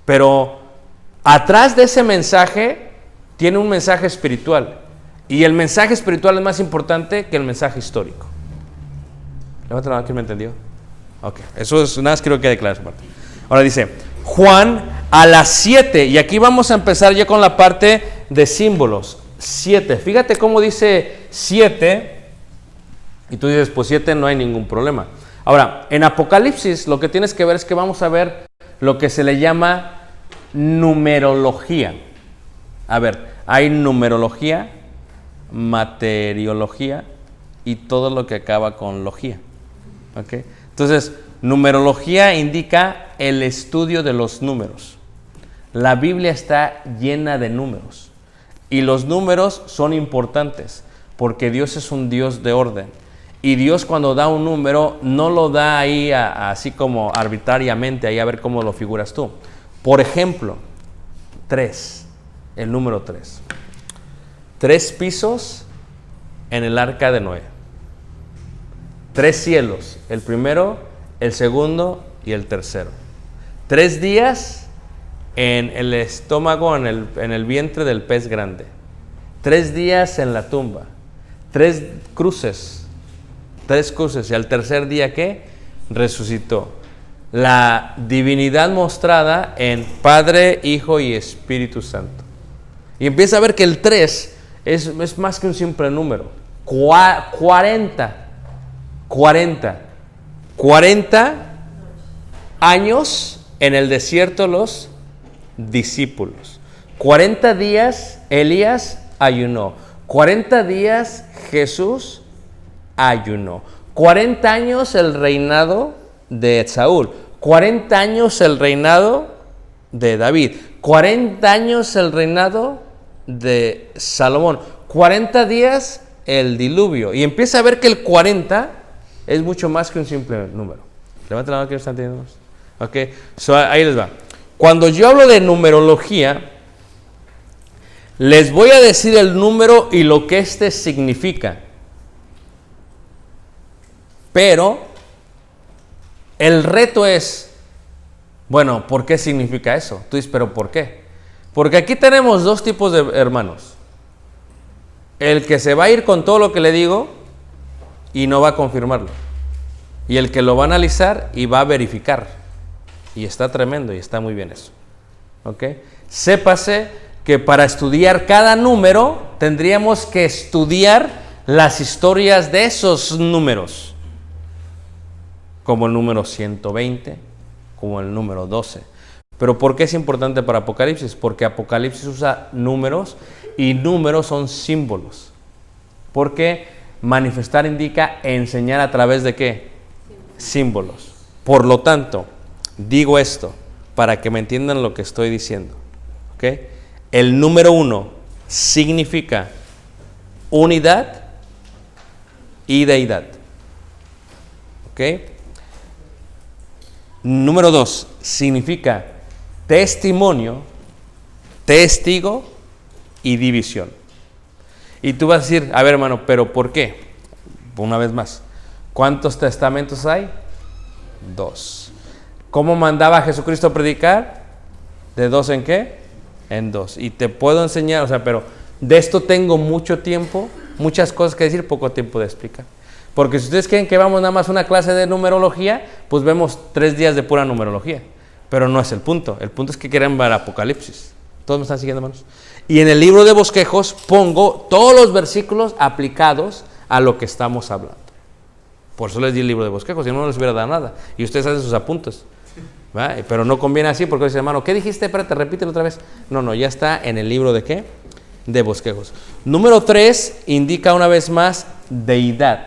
pero atrás de ese mensaje tiene un mensaje espiritual. Y el mensaje espiritual es más importante que el mensaje histórico. Levanta la mano, ¿quién me entendió? Ok, eso es nada más quiero que quede claro esa parte. Ahora dice, Juan a las 7, y aquí vamos a empezar ya con la parte de símbolos. 7, fíjate cómo dice 7, y tú dices, pues 7 no hay ningún problema. Ahora, en Apocalipsis lo que tienes que ver es que vamos a ver lo que se le llama numerología. A ver, hay numerología, materiología y todo lo que acaba con logía. ¿Okay? Entonces, numerología indica el estudio de los números. La Biblia está llena de números y los números son importantes porque Dios es un Dios de orden. Y Dios cuando da un número no lo da ahí así como arbitrariamente, ahí a ver cómo lo figuras tú. Por ejemplo, 3, el número 3. 3 pisos en el arca de Noé. 3 cielos, el primero, el segundo y el tercero. 3 días en el estómago, en el vientre del pez grande. 3 días en la tumba. 3 cruces. 3 cruces. Y al tercer día, ¿qué? Resucitó. La divinidad mostrada en Padre, Hijo y Espíritu Santo. Y empieza a ver que el 3 es más que un simple número. 40 años en el desierto los discípulos. 40 días Elías ayunó. 40 días Jesús ayunó. 40 años el reinado de Saúl. 40 años el reinado de David. 40 años el reinado de Salomón. 40 días el diluvio. Y empieza a ver que el 40 es mucho más que un simple número. Levanten la mano que están entendiendo. Ok, ahí les va. Cuando yo hablo de numerología, les voy a decir el número y lo que este significa. Pero el reto es, bueno, ¿por qué significa eso? Tú dices, ¿pero por qué? Porque aquí tenemos 2 tipos de hermanos. El que se va a ir con todo lo que le digo y no va a confirmarlo. Y el que lo va a analizar y va a verificar. Y está tremendo y está muy bien eso. ¿Ok? Sépase que para estudiar cada número tendríamos que estudiar las historias de esos números. Como el número 120, como el número 12. Pero ¿por qué es importante para Apocalipsis? Porque Apocalipsis usa números y números son símbolos. Porque manifestar indica enseñar a través de ¿qué? Símbolos. Por lo tanto, digo esto para que me entiendan lo que estoy diciendo. ¿Okay? El número 1 significa unidad y deidad. ¿Ok? Número 2 significa testimonio, testigo y división. Y tú vas a decir, a ver hermano, ¿pero por qué? Una vez más, ¿cuántos testamentos hay? 2. ¿Cómo mandaba Jesucristo a predicar? ¿De 2 en qué? En 2. Y te puedo enseñar, pero de esto tengo mucho tiempo, muchas cosas que decir, poco tiempo de explicar. Porque si ustedes creen que vamos nada más a una clase de numerología, pues vemos 3 días de pura numerología. Pero no es el punto. El punto es que quieren ver Apocalipsis. ¿Todos me están siguiendo, hermanos? Y en el libro de bosquejos pongo todos los versículos aplicados a lo que estamos hablando. Por eso les di el libro de bosquejos, si no les hubiera dado nada. Y ustedes hacen sus apuntes. ¿Va? Pero no conviene así porque dice, hermano, ¿qué dijiste? Espérate, repítelo otra vez. No, ya está en el libro de ¿qué? De bosquejos. Número 3 indica una vez más deidad.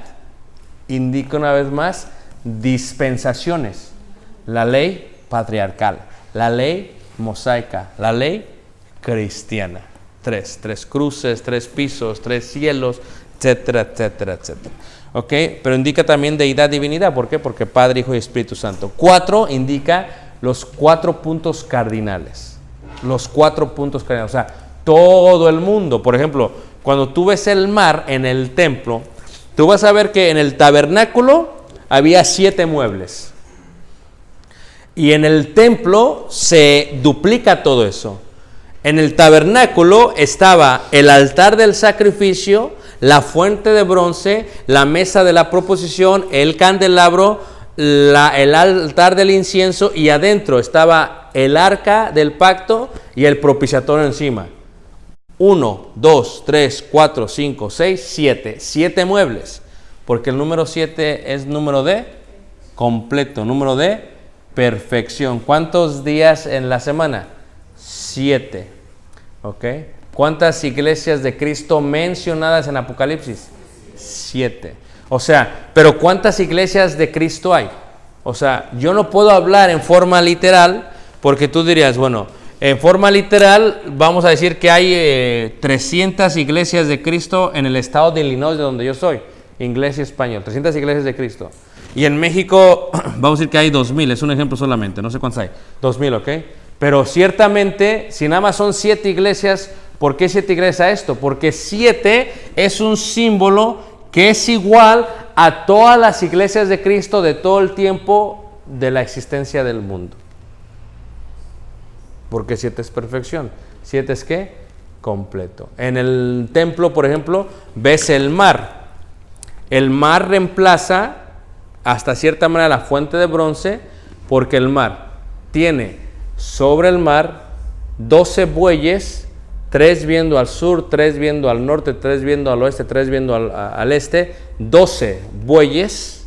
Indica una vez más dispensaciones. La ley patriarcal, la ley mosaica, la ley cristiana. 3 cruces, 3 pisos, 3 cielos, etcétera, etcétera, etcétera. ¿Ok? Pero indica también deidad, divinidad. ¿Por qué? Porque Padre, Hijo y Espíritu Santo. 4 indica los 4 puntos cardinales. Los 4 puntos cardinales. O sea, todo el mundo. Por ejemplo, cuando tú ves el mar en el templo, tú vas a ver que en el tabernáculo había 7 muebles. Y en el templo se duplica todo eso. En el tabernáculo estaba el altar del sacrificio, la fuente de bronce, la mesa de la proposición, el candelabro, el altar del incienso, y adentro estaba el arca del pacto y el propiciatorio encima. 1, 2, 3, 4, 5, 6, 7. 7 muebles. Porque el número 7 es número de completo, número de perfección. ¿Cuántos días en la semana? 7. ¿Ok? ¿Cuántas iglesias de Cristo mencionadas en Apocalipsis? 7. O sea, pero ¿cuántas iglesias de Cristo hay? O sea, yo no puedo hablar en forma literal, porque tú dirías, bueno, en forma literal vamos a decir que hay 300 iglesias de Cristo en el estado de Illinois, de donde yo soy, inglés y español, 300 iglesias de Cristo. Y en México vamos a decir que hay 2000, es un ejemplo solamente, no sé cuántos hay, 2000, ¿ok? Pero ciertamente, si nada más son 7 iglesias, ¿por qué 7 iglesias a esto? Porque 7 es un símbolo que es igual a todas las iglesias de Cristo de todo el tiempo de la existencia del mundo. Porque 7 es perfección. 7 es ¿qué? Completo. En el templo, por ejemplo, ves el mar. El mar reemplaza hasta cierta manera la fuente de bronce, porque el mar tiene sobre el mar 12 bueyes, 3 viendo al sur, 3 viendo al norte, 3 viendo al oeste, 3 viendo al este, 12 bueyes,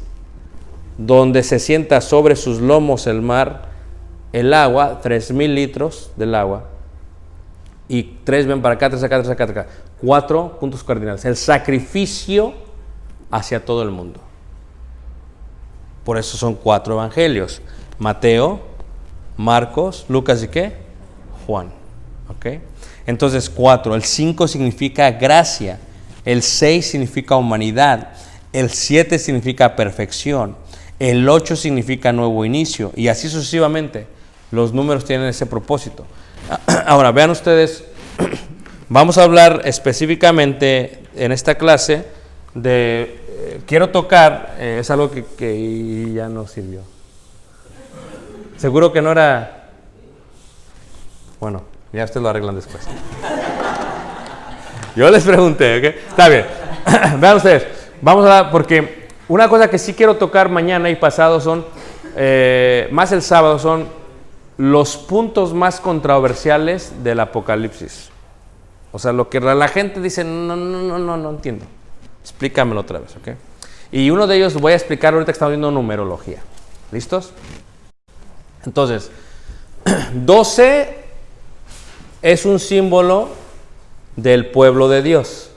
donde se sienta sobre sus lomos el mar, el agua, 3000 litros del agua, y 3 ven para acá, 3 acá, 3 acá, 3 acá. 4 puntos cardinales. El sacrificio hacia todo el mundo. Por eso son 4 evangelios: Mateo, Marcos, Lucas y ¿qué? Juan. ¿Ok? Entonces 4. El 5 significa gracia. El 6 significa humanidad. El 7 significa perfección. El 8 significa nuevo inicio. Y así sucesivamente. Los números tienen ese propósito. Ahora, vean ustedes, vamos a hablar específicamente en esta clase de, quiero tocar, es algo que ya no sirvió. Seguro que no era, bueno, ya ustedes lo arreglan después. Yo les pregunté, ¿ok? Está bien. Vean ustedes, vamos a hablar, porque una cosa que sí quiero tocar mañana y pasado son, más el sábado, son los puntos más controversiales del Apocalipsis. O sea, lo que la gente dice, no entiendo. Explícamelo otra vez, ¿ok? Y uno de ellos voy a explicar ahorita que estamos viendo numerología. ¿Listos? Entonces, 12 es un símbolo del pueblo de Dios.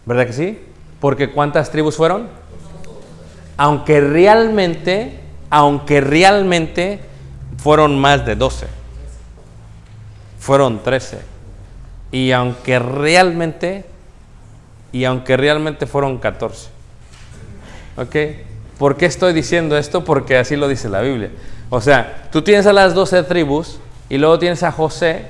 ¿Verdad que sí? Porque ¿cuántas tribus fueron? Aunque realmente fueron más de 12. Fueron 13. Y aunque realmente fueron 14. ¿Ok? ¿Por qué estoy diciendo esto? Porque así lo dice la Biblia. O sea, tú tienes a las 12 tribus y luego tienes a José,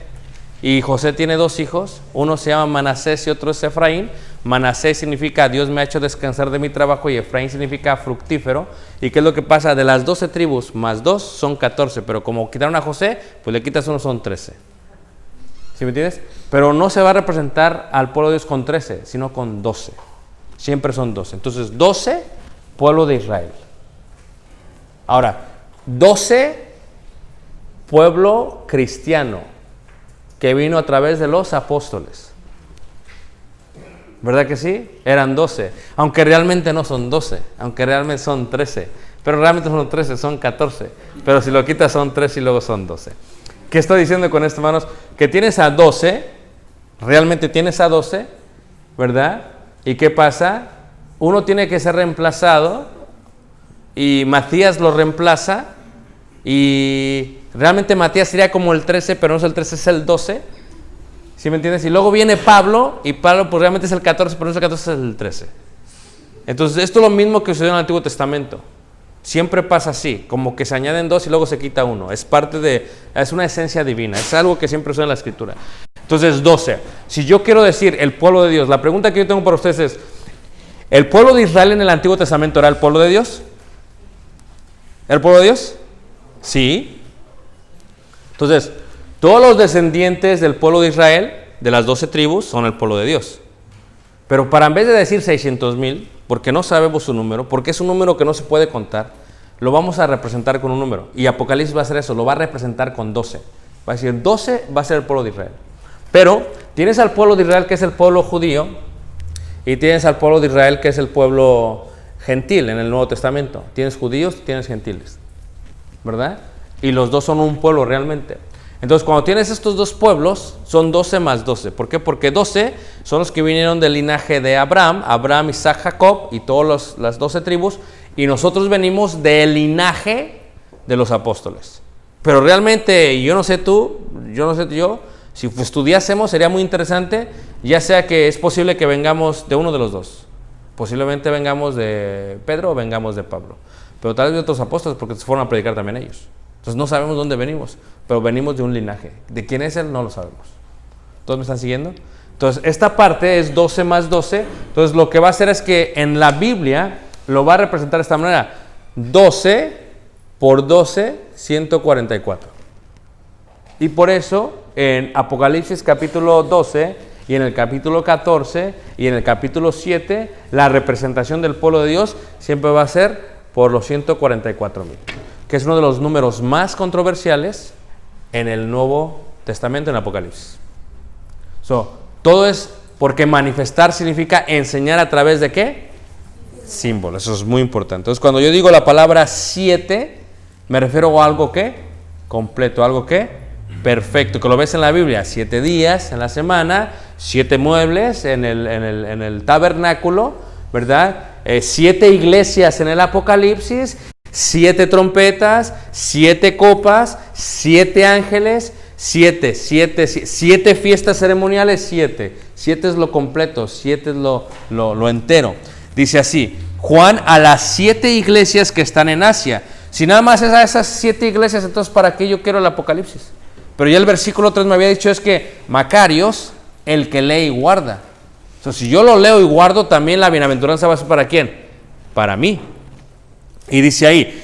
y José tiene 2 hijos, uno se llama Manasés y otro es Efraín. Manasés significa Dios me ha hecho descansar de mi trabajo, y Efraín significa fructífero. ¿Y qué es lo que pasa? De las 12 tribus más 2 son 14, pero como quitaron a José, pues le quitas uno, son 13. ¿Sí me entiendes? Pero no se va a representar al pueblo de Dios con 13, sino con 12. Siempre son 12. Entonces 12, pueblo de Israel. Ahora, 12, pueblo cristiano, que vino a través de los apóstoles. ¿Verdad que sí? Eran 12, aunque realmente no son 12, aunque realmente son 13, pero realmente son 13, son 14, pero si lo quitas son 13 y luego son 12. ¿Qué estoy diciendo con esto, hermanos? Que tienes a 12, realmente tienes a 12, ¿verdad? ¿Y qué pasa? Uno tiene que ser reemplazado, y Matías lo reemplaza, y realmente Matías sería como el 13, pero no es el 13, es el 12. ¿Sí me entiendes? Y luego viene Pablo, y Pablo pues realmente es el 14, pero no es el 14, es el 13. Entonces esto es lo mismo que sucedió en el Antiguo Testamento. Siempre pasa así, como que se añaden 2 y luego se quita 1. Es parte de, es una esencia divina, es algo que siempre sucede en la Escritura. Entonces 12. Si yo quiero decir el pueblo de Dios, la pregunta que yo tengo para ustedes es, ¿El pueblo de Israel en el Antiguo Testamento era el pueblo de Dios? ¿Era el pueblo de Dios? Sí. Entonces, todos los descendientes del pueblo de Israel, de las 12 tribus, son el pueblo de Dios. Pero para en vez de decir 600,000, porque no sabemos su número, porque es un número que no se puede contar, lo vamos a representar con un número. Y Apocalipsis va a hacer eso, lo va a representar con 12. Va a decir 12 va a ser el pueblo de Israel. Pero tienes al pueblo de Israel que es el pueblo judío y tienes al pueblo de Israel que es el pueblo gentil en el Nuevo Testamento. Tienes judíos, tienes gentiles, ¿verdad? Y los dos son un pueblo realmente. Entonces, cuando tienes estos dos pueblos, son 12 más 12. ¿Por qué? Porque 12 son los que vinieron del linaje de Abraham, Isaac, Jacob y todas las 12 tribus. Y nosotros venimos del linaje de los apóstoles. Pero realmente, yo no sé tú, si estudiásemos sería muy interesante, ya sea que es posible que vengamos de uno de los dos. Posiblemente vengamos de Pedro o vengamos de Pablo. Pero tal vez de otros apóstoles porque se fueron a predicar también ellos. Entonces no sabemos dónde venimos, pero venimos de un linaje. ¿De quién es él? No lo sabemos. ¿Todos me están siguiendo? Entonces esta parte es 12 más 12. Entonces lo que va a hacer es que en la Biblia lo va a representar de esta manera. 12 por 12, 144. Y por eso en Apocalipsis capítulo 12 y en el capítulo 14 y en el capítulo 7, la representación del pueblo de Dios siempre va a ser por los 144,000. Que es uno de los números más controversiales en el Nuevo Testamento, en Apocalipsis. Todo es porque manifestar significa enseñar a través de ¿qué? Símbolos. Eso es muy importante. Entonces, cuando yo digo la palabra 7, me refiero a algo ¿qué? Completo, algo ¿qué? Perfecto, que lo ves en la Biblia. 7 días en la semana, 7 muebles en el tabernáculo, ¿verdad? 7 iglesias en el Apocalipsis, 7 trompetas, 7 copas, 7 ángeles, 7 fiestas ceremoniales, 7 es lo completo, 7 es lo entero. Dice así, Juan a las 7 iglesias que están en Asia. Si nada más es a esas 7 iglesias, entonces ¿para qué yo quiero el Apocalipsis? Pero ya el versículo 3 me había dicho es que Macarios, el que lee y guarda. Entonces, si yo lo leo y guardo, también la bienaventuranza va a ser ¿para quién? Para mí. Y dice ahí,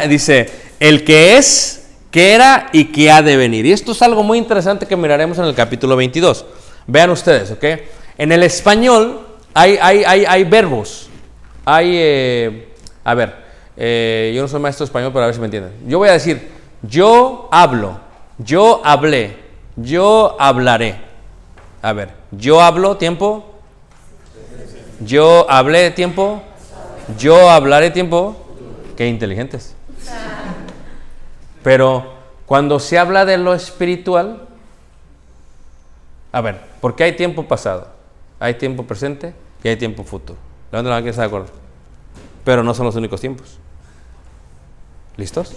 dice, el que es, que era y que ha de venir. Y esto es algo muy interesante que miraremos en el capítulo 22. Vean ustedes, ¿ok? En el español hay verbos. Yo no soy maestro de español, pero a ver si me entienden. Yo voy a decir, yo hablo, yo hablé, yo hablaré. A ver, yo hablo, tiempo. Yo hablé, tiempo. Yo hablaré, tiempo. Qué inteligentes. Pero cuando se habla de lo espiritual, a ver, ¿por qué hay tiempo pasado? Hay tiempo presente y hay tiempo futuro. Levanten la mano, ¿quién está de acuerdo? Pero no son los únicos tiempos. ¿Listos?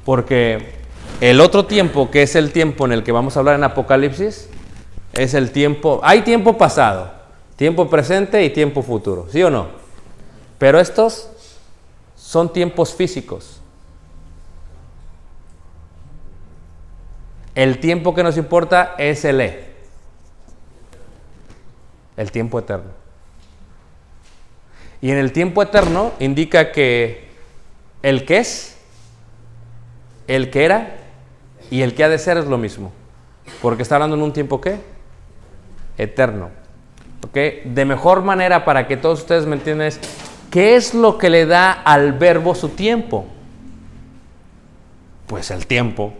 Porque el otro tiempo, que es el tiempo en el que vamos a hablar en Apocalipsis, es el tiempo, hay tiempo pasado, tiempo presente y tiempo futuro, ¿sí o no? Pero estos son tiempos físicos. El tiempo que nos importa es el tiempo eterno. Y en el tiempo eterno indica que el que es, el que era y el que ha de ser es lo mismo. Porque está hablando en un tiempo ¿qué? Eterno. ¿Ok? De mejor manera, para que todos ustedes me entiendan, es ¿qué es lo que le da al verbo su tiempo? Pues el tiempo.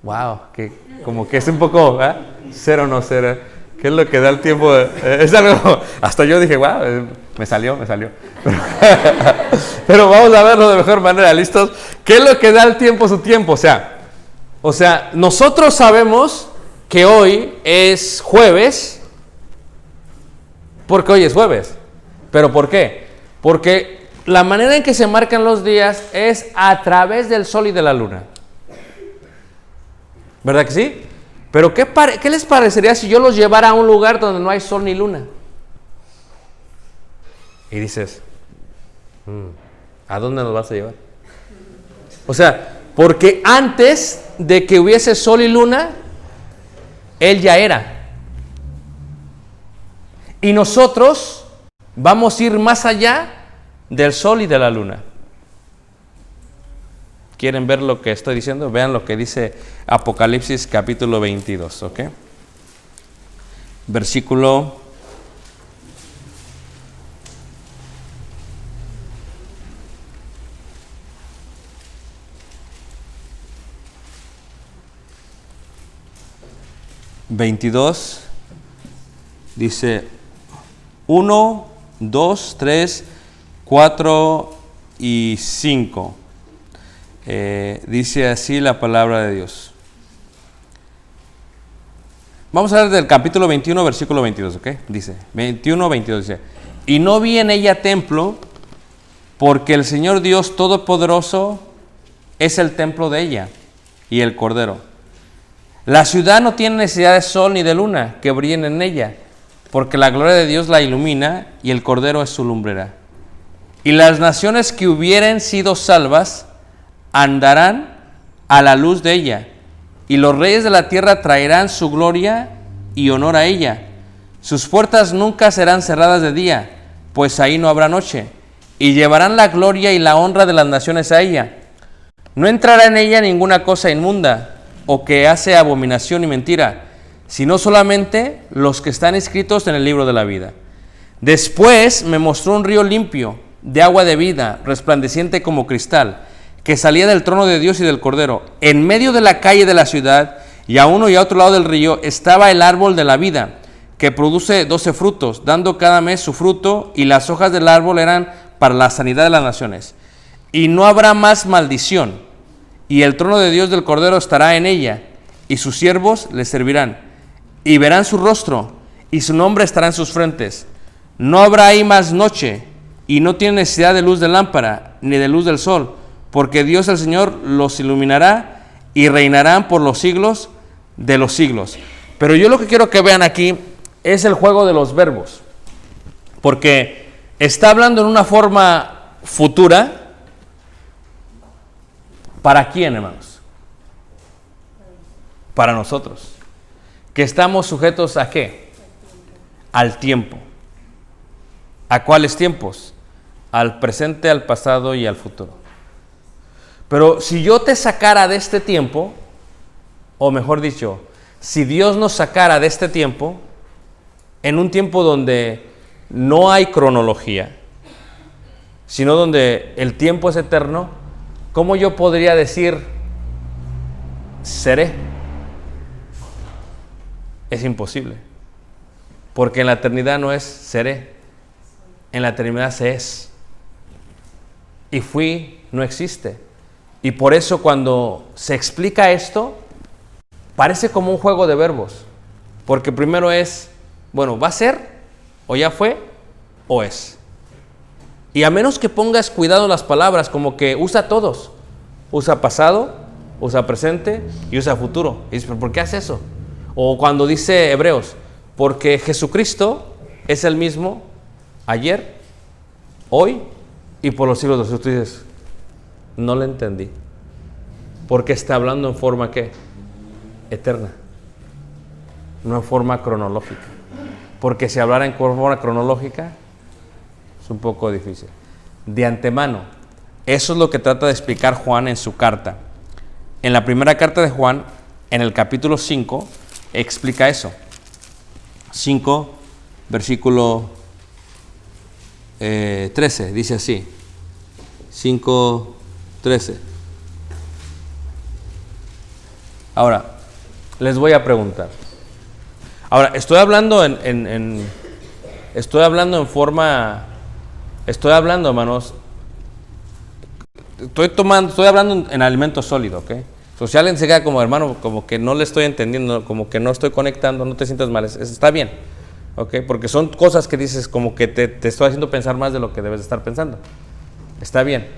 Wow, que como que es un poco cero no cero. ¿Qué es lo que da el tiempo? Es algo, hasta yo dije, wow, me salió. Pero vamos a verlo de mejor manera, ¿listos? ¿Qué es lo que da el tiempo su tiempo? O sea, nosotros sabemos que hoy es jueves, porque hoy es jueves. ¿Pero por qué? Porque la manera en que se marcan los días es a través del sol y de la luna. ¿Verdad que sí? Pero ¿qué les parecería si yo los llevara a un lugar donde no hay sol ni luna? Y dices, ¿a dónde nos vas a llevar? O sea, porque antes de que hubiese sol y luna, Él ya era. Y nosotros vamos a ir más allá del sol y de la luna. ¿Quieren ver lo que estoy diciendo? Vean lo que dice Apocalipsis capítulo 22, ¿ok? Versículo 22 dice 1, 2, 3, 4 y 5. Dice así la palabra de Dios. Vamos a ver del capítulo 21, versículo 22, ¿ok? Dice, 21, 22 dice, y no vi en ella templo, porque el Señor Dios Todopoderoso es el templo de ella y el Cordero. La ciudad no tiene necesidad de sol ni de luna que brillen en ella, porque la gloria de Dios la ilumina y el Cordero es su lumbrera. Y las naciones que hubieren sido salvas andarán a la luz de ella, y los reyes de la tierra traerán su gloria y honor a ella. Sus puertas nunca serán cerradas de día, pues ahí no habrá noche, y llevarán la gloria y la honra de las naciones a ella. No entrará en ella ninguna cosa inmunda, o que hace abominación y mentira, sino solamente los que están escritos en el libro de la vida. Después me mostró un río limpio, de agua de vida, resplandeciente como cristal, que salía del trono de Dios y del Cordero. En medio de la calle de la ciudad, y a uno y a otro lado del río, estaba el árbol de la vida, que produce 12 frutos, dando cada mes su fruto, y las hojas del árbol eran para la sanidad de las naciones. Y no habrá más maldición, y el trono de Dios del Cordero estará en ella, y sus siervos le servirán, y verán su rostro, y su nombre estará en sus frentes. No habrá ahí más noche, y no tiene necesidad de luz de lámpara, ni de luz del sol, porque Dios el Señor los iluminará, y reinarán por los siglos de los siglos. Pero yo lo que quiero que vean aquí es el juego de los verbos, porque está hablando en una forma futura. ¿Para quién, hermanos? Para nosotros. Que estamos sujetos ¿a qué? Al tiempo. ¿A cuáles tiempos? Al presente, al pasado y al futuro. Pero si yo te sacara de este tiempo, o mejor dicho, si Dios nos sacara de este tiempo, en un tiempo donde no hay cronología, sino donde el tiempo es eterno, ¿cómo yo podría decir seré? Es imposible. Porque en la eternidad no es seré. En la eternidad se es. Y fui no existe. Y por eso cuando se explica esto, parece como un juego de verbos. Porque primero es, bueno, ¿va a ser? ¿O ya fue? ¿O es? Y a menos que pongas cuidado en las palabras, como que usa todos. Usa pasado, usa presente y usa futuro. Y dices, ¿por qué hace eso? O cuando dice Hebreos, porque Jesucristo es el mismo ayer, hoy y por los siglos de los siglos. Tú dices, no lo entendí. Porque está hablando en forma ¿qué? Eterna. No en forma cronológica. Porque si hablara en forma cronológica, es un poco difícil. De antemano, eso es lo que trata de explicar Juan en su carta. En la primera carta de Juan, en el capítulo 5, explica eso. 5, versículo 13, dice así. 5, 13. Ahora, les voy a preguntar. Ahora, estoy hablando hermanos, estoy hablando en alimento sólido, ¿ok? So, si alguien se queda como hermano, como que no le estoy entendiendo, como que no estoy conectando, no te sientas mal, está bien, ¿ok? Porque son cosas que dices como que te estoy haciendo pensar más de lo que debes estar pensando. Está bien.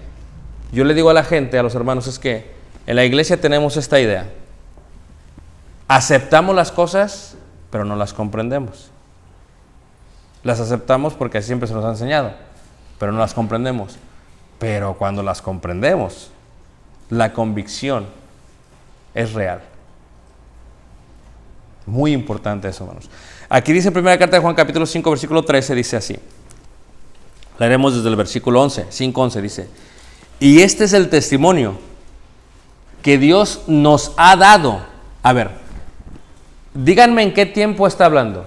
Yo le digo a la gente, a los hermanos, es que en la iglesia tenemos esta idea. Aceptamos las cosas, pero no las comprendemos. Las aceptamos porque así siempre se nos ha enseñado, pero no las comprendemos. Pero cuando las comprendemos, la convicción es real. Muy importante eso, hermanos. Aquí dice en primera carta de Juan, capítulo 5, versículo 13, dice así. Leeremos desde el versículo 11, 5:11, dice. Y este es el testimonio que Dios nos ha dado. A ver, díganme en qué tiempo está hablando.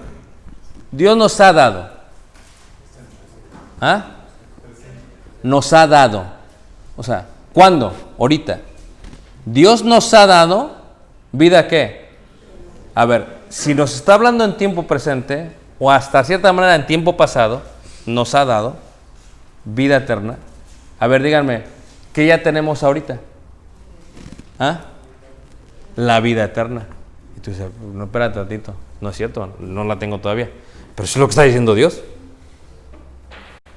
Dios nos ha dado. ¿Ah? Nos ha dado. O sea, ¿cuándo? Ahorita. Dios nos ha dado vida, ¿qué? A ver, si nos está hablando en tiempo presente o hasta cierta manera en tiempo pasado, nos ha dado vida eterna. A ver, díganme, ¿qué ya tenemos ahorita? ¿Ah? La vida eterna. Y tú dices, no, espérate tantito, no es cierto, no la tengo todavía. Pero eso es lo que está diciendo Dios.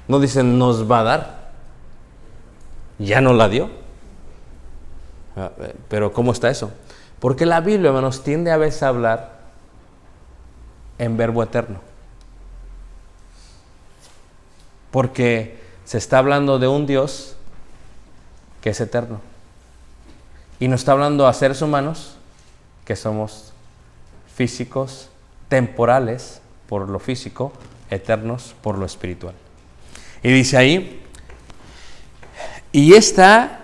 No dice, nos va a dar. Ya nos la dio. Pero ¿cómo está eso? Porque la Biblia, hermanos, tiende a veces a hablar en verbo eterno. Porque se está hablando de un Dios que es eterno. Y nos está hablando a seres humanos que somos físicos, temporales por lo físico, eternos por lo espiritual. Y dice ahí, y esta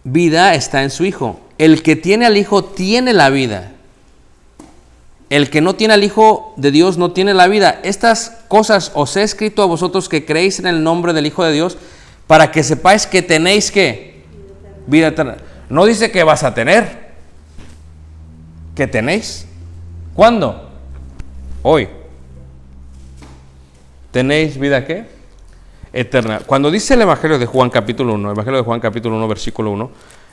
vida está en su Hijo. El que tiene al Hijo tiene la vida. El que no tiene al Hijo de Dios no tiene la vida. Estas cosas os he escrito a vosotros que creéis en el nombre del Hijo de Dios, para que sepáis que tenéis ¿qué? Vida eterna. No dice que vas a tener, que tenéis. ¿Cuándo? Hoy. ¿Tenéis vida qué? Eterna. Cuando dice el Evangelio de Juan capítulo 1, Evangelio de Juan capítulo 1, versículo 1,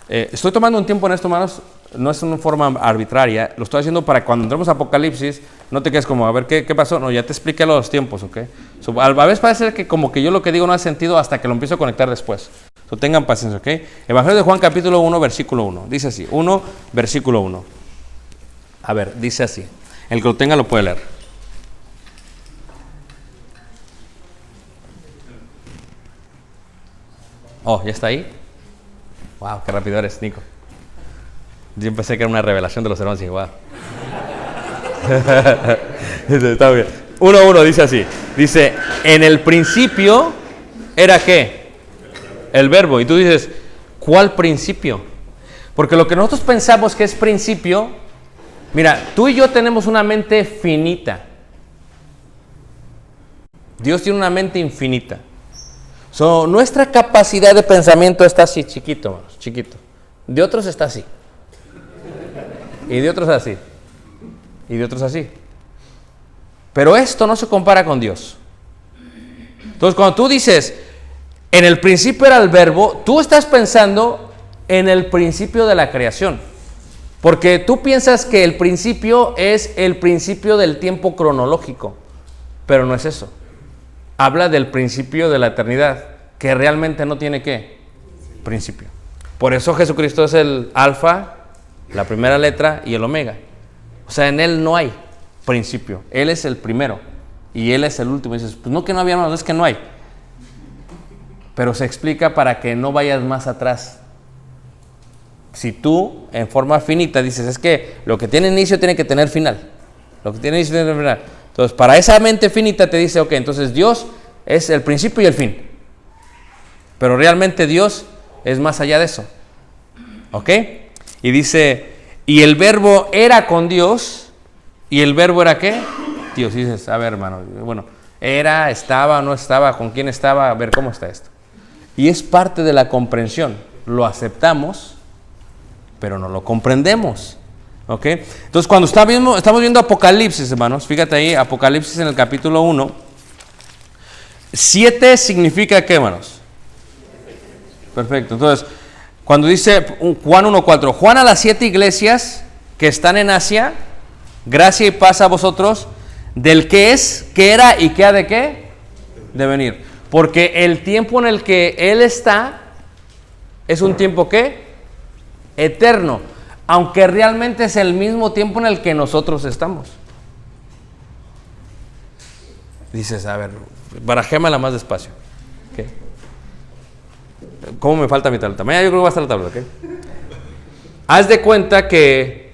estoy tomando un tiempo en esto, hermanos, no es una forma arbitraria, lo estoy haciendo para cuando entremos a Apocalipsis, no te quedes como, a ver, ¿qué pasó? No, ya te expliqué los tiempos, ¿ok? A veces parece que como que yo lo que digo no hace sentido hasta que lo empiezo a conectar después. Tengan paciencia, ¿ok? Evangelio de Juan capítulo 1, versículo 1, dice así, 1, versículo 1. A ver, dice así, el que lo tenga lo puede leer. Oh, ¿ya está ahí? Wow, qué rápido eres, Nico. Yo pensé que era una revelación de los hermanos y wow. Está bien. 1:1 dice así. Dice, en el principio era ¿qué? El verbo. Y tú dices, ¿cuál principio? Porque lo que nosotros pensamos que es principio, mira, tú y yo tenemos una mente finita. Dios tiene una mente infinita. Nuestra capacidad de pensamiento está así, chiquito, hermanos, chiquito. De otros está así. Y de otros así. Y de otros así. Pero esto no se compara con Dios. Entonces, cuando tú dices, en el principio era el verbo, tú estás pensando en el principio de la creación. Porque tú piensas que el principio es el principio del tiempo cronológico. Pero no es eso. Habla del principio de la eternidad, que realmente no tiene ¿qué? Principio. Por eso Jesucristo es el alfa, la primera letra y el omega. O sea, en Él no hay principio. Él es el primero y Él es el último. Y dices, pues no que no había, no es que no hay. Pero se explica para que no vayas más atrás. Si tú, en forma finita, dices, es que lo que tiene inicio tiene que tener final. Lo que tiene inicio tiene que tener final. Entonces, para esa mente finita te dice, ok, entonces Dios es el principio y el fin. Pero realmente Dios es más allá de eso. ¿Ok? Y dice, y el verbo era con Dios, y el verbo era ¿qué? Dios. Y dices, a ver, hermano, bueno, era, estaba, no estaba, con quién estaba, a ver, ¿cómo está esto? Y es parte de la comprensión. Lo aceptamos, pero no lo comprendemos. ¿Ok? Entonces, cuando estamos viendo Apocalipsis, hermanos, fíjate ahí, Apocalipsis en el capítulo 1, 7 significa ¿qué, hermanos? Perfecto. Entonces, cuando dice Juan 1:4, Juan a las 7 iglesias que están en Asia, gracia y paz a vosotros, del que es, que era y que ha de qué? De venir. Porque el tiempo en el que Él está es un tiempo ¿qué? Eterno. Aunque realmente es el mismo tiempo en el que nosotros estamos. Dices, a ver, barajémala más despacio. ¿Okay? ¿Cómo me falta mi tabla? Mañana yo creo que va a estar la tabla, ¿ok? Haz de cuenta que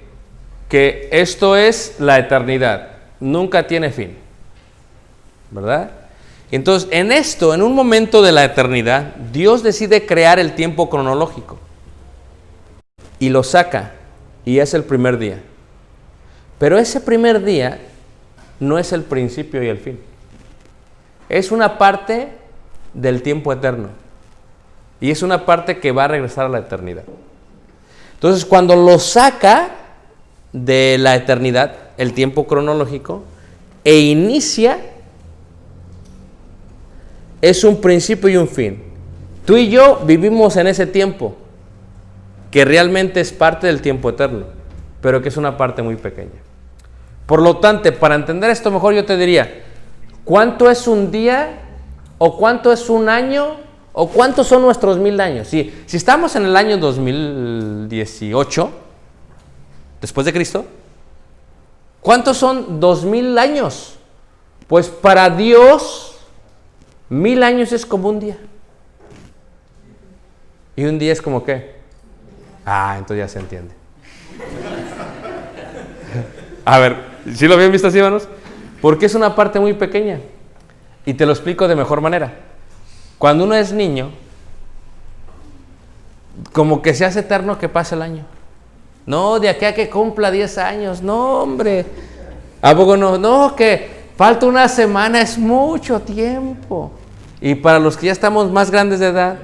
que esto es la eternidad, nunca tiene fin, ¿verdad? Entonces, en un momento de la eternidad, Dios decide crear el tiempo cronológico y lo saca, y es el primer día. Pero ese primer día no es el principio y el fin. Es una parte del tiempo eterno. Y es una parte que va a regresar a la eternidad. Entonces, cuando lo saca de la eternidad, el tiempo cronológico, e inicia, es un principio y un fin. Tú y yo vivimos en ese tiempo, que realmente es parte del tiempo eterno, pero que es una parte muy pequeña. Por lo tanto, para entender esto mejor, yo te diría, ¿cuánto es un día? ¿O cuánto es un año? ¿O cuántos son nuestros 1000 años? Si estamos en el año 2018, después de Cristo, ¿cuántos son 2000 años? Pues para Dios, 1000 años es como un día. ¿Y un día es como qué? Entonces ya se entiende. A ver, ¿sí lo habían visto así, hermanos? Porque es una parte muy pequeña. Y te lo explico de mejor manera. Cuando uno es niño, como que se hace eterno que pase el año. No, de aquí a que cumpla 10 años. No, hombre. ¿A poco no? No, que falta una semana, es mucho tiempo. Y para los que ya estamos más grandes de edad,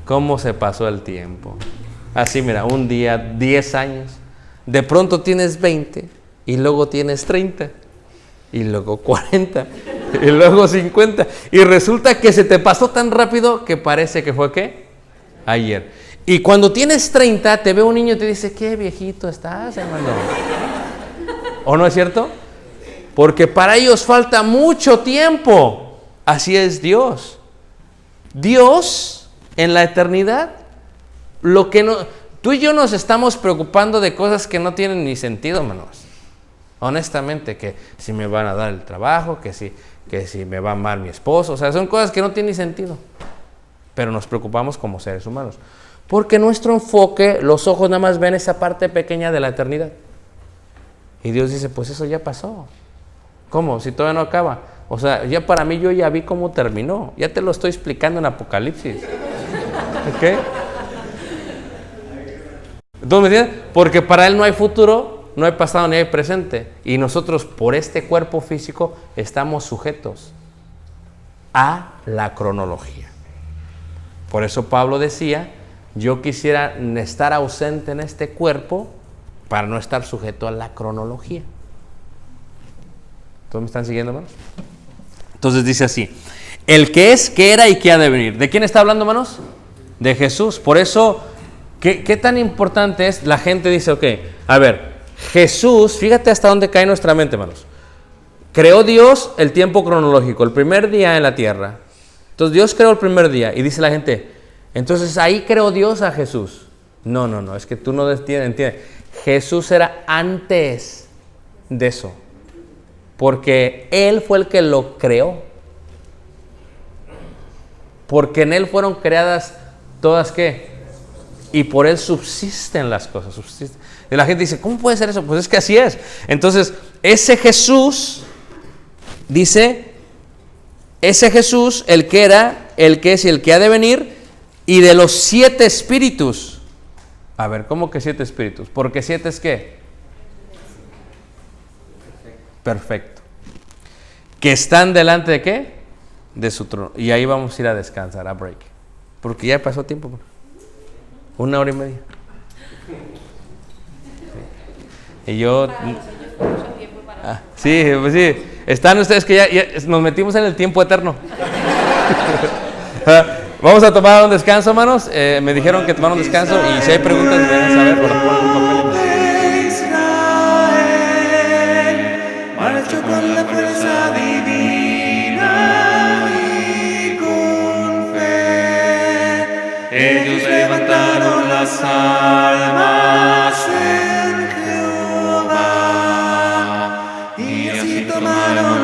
¿cómo se pasó el tiempo? Así, mira, un día, 10 años. De pronto tienes 20 y luego tienes 30 y luego 40 y luego 50 y resulta que se te pasó tan rápido que parece que fue ¿qué? Ayer. Y cuando tienes 30 te ve un niño y te dice, qué viejito estás, hermano. ¿O no es cierto? Porque para ellos falta mucho tiempo. Así es Dios. Dios en la eternidad, lo que no, tú y yo nos estamos preocupando de cosas que no tienen ni sentido, hermanos. Honestamente, que si me van a dar el trabajo, que si me va mal mi esposo, o sea, son cosas que no tienen ni sentido. Pero nos preocupamos como seres humanos. Porque nuestro enfoque, los ojos nada más ven esa parte pequeña de la eternidad. Y Dios dice, pues eso ya pasó. ¿Cómo? Si todavía no acaba. O sea, ya para mí yo ya vi cómo terminó. Ya te lo estoy explicando en Apocalipsis. ¿Ok? ¿Entonces me entiendes? Porque para Él no hay futuro, no hay pasado ni hay presente. Y nosotros por este cuerpo físico estamos sujetos a la cronología. Por eso Pablo decía, yo quisiera estar ausente en este cuerpo para no estar sujeto a la cronología. ¿Todos me están siguiendo, hermanos? Entonces dice así, el que es, que era y que ha de venir. ¿De quién está hablando, hermanos? De Jesús. Por eso, ¿qué tan importante es? La gente dice, ok, a ver, Jesús, fíjate hasta dónde cae nuestra mente, hermanos. Creó Dios el tiempo cronológico, el primer día en la tierra. Entonces Dios creó el primer día y dice la gente, entonces ahí creó Dios a Jesús. No, es que tú no entiendes. Jesús era antes de eso, porque Él fue el que lo creó. Porque en Él fueron creadas todas, ¿qué? Y por Él subsisten las cosas, subsisten. Y la gente dice, ¿cómo puede ser eso? Pues es que así es. Entonces, ese Jesús, dice, ese Jesús, el que era, el que es y el que ha de venir, y de los 7 espíritus. A ver, ¿cómo que 7 espíritus? Porque 7 es ¿qué? Perfecto. Que están delante de ¿qué? De su trono. Y ahí vamos a ir a descansar, a break. Porque ya pasó tiempo. 1 hora y media. Sí. Y yo... sí, pues sí. Están ustedes que ya nos metimos en el tiempo eterno. Vamos a tomar un descanso, hermanos. Me dijeron que tomar un descanso y si hay preguntas, me dejan saber. Por favor, un papel. Marchó con la fuerza divina y con fe. Ellos levantaron las almas en Jehová y así tomaron